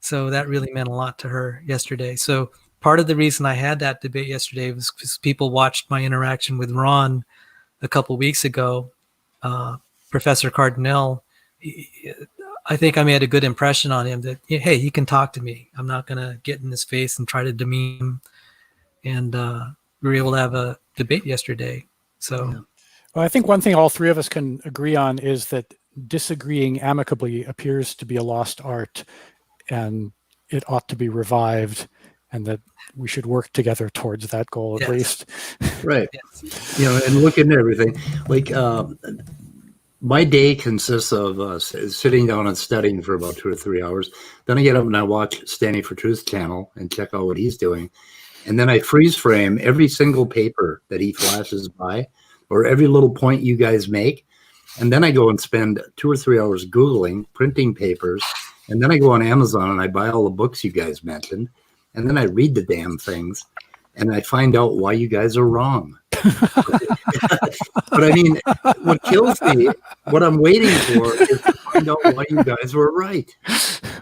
So that really meant a lot to her yesterday. So part of the reason I had that debate yesterday was because people watched my interaction with Ron a couple weeks ago. Professor Cardinal, I think I made a good impression on him that, hey, he can talk to me. I'm not going to get in his face and try to demean him. And we were able to have a debate yesterday. So, well, I think one thing all three of us can agree on is that disagreeing amicably appears to be a lost art, and it ought to be revived, and that we should work together towards that goal at least. Right. yes. And looking at everything. Like my day consists of sitting down and studying for about 2 or 3 hours. Then I get up and I watch Standing for Truth channel and check out what he's doing. And then I freeze frame every single paper that he flashes by, or every little point you guys make. And then I go and spend 2 or 3 hours Googling, printing papers. And then I go on Amazon and I buy all the books you guys mentioned. And then I read the damn things and I find out why you guys are wrong. But I mean, what kills me, what I'm waiting for is to find out why you guys were right.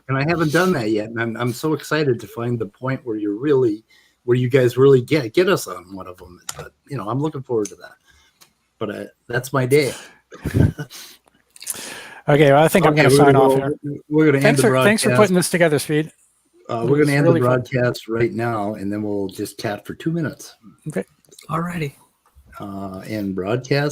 And I haven't done that yet. And I'm so excited to find the point where you guys really get us on one of them. But, I'm looking forward to that. But that's my day. Okay, well, I think I'm going to sign off here. We're going to end the broadcast. Thanks for putting this together, Speed. We're going to end the broadcast right now, and then we'll just chat for 2 minutes. Okay. All righty. End broadcast.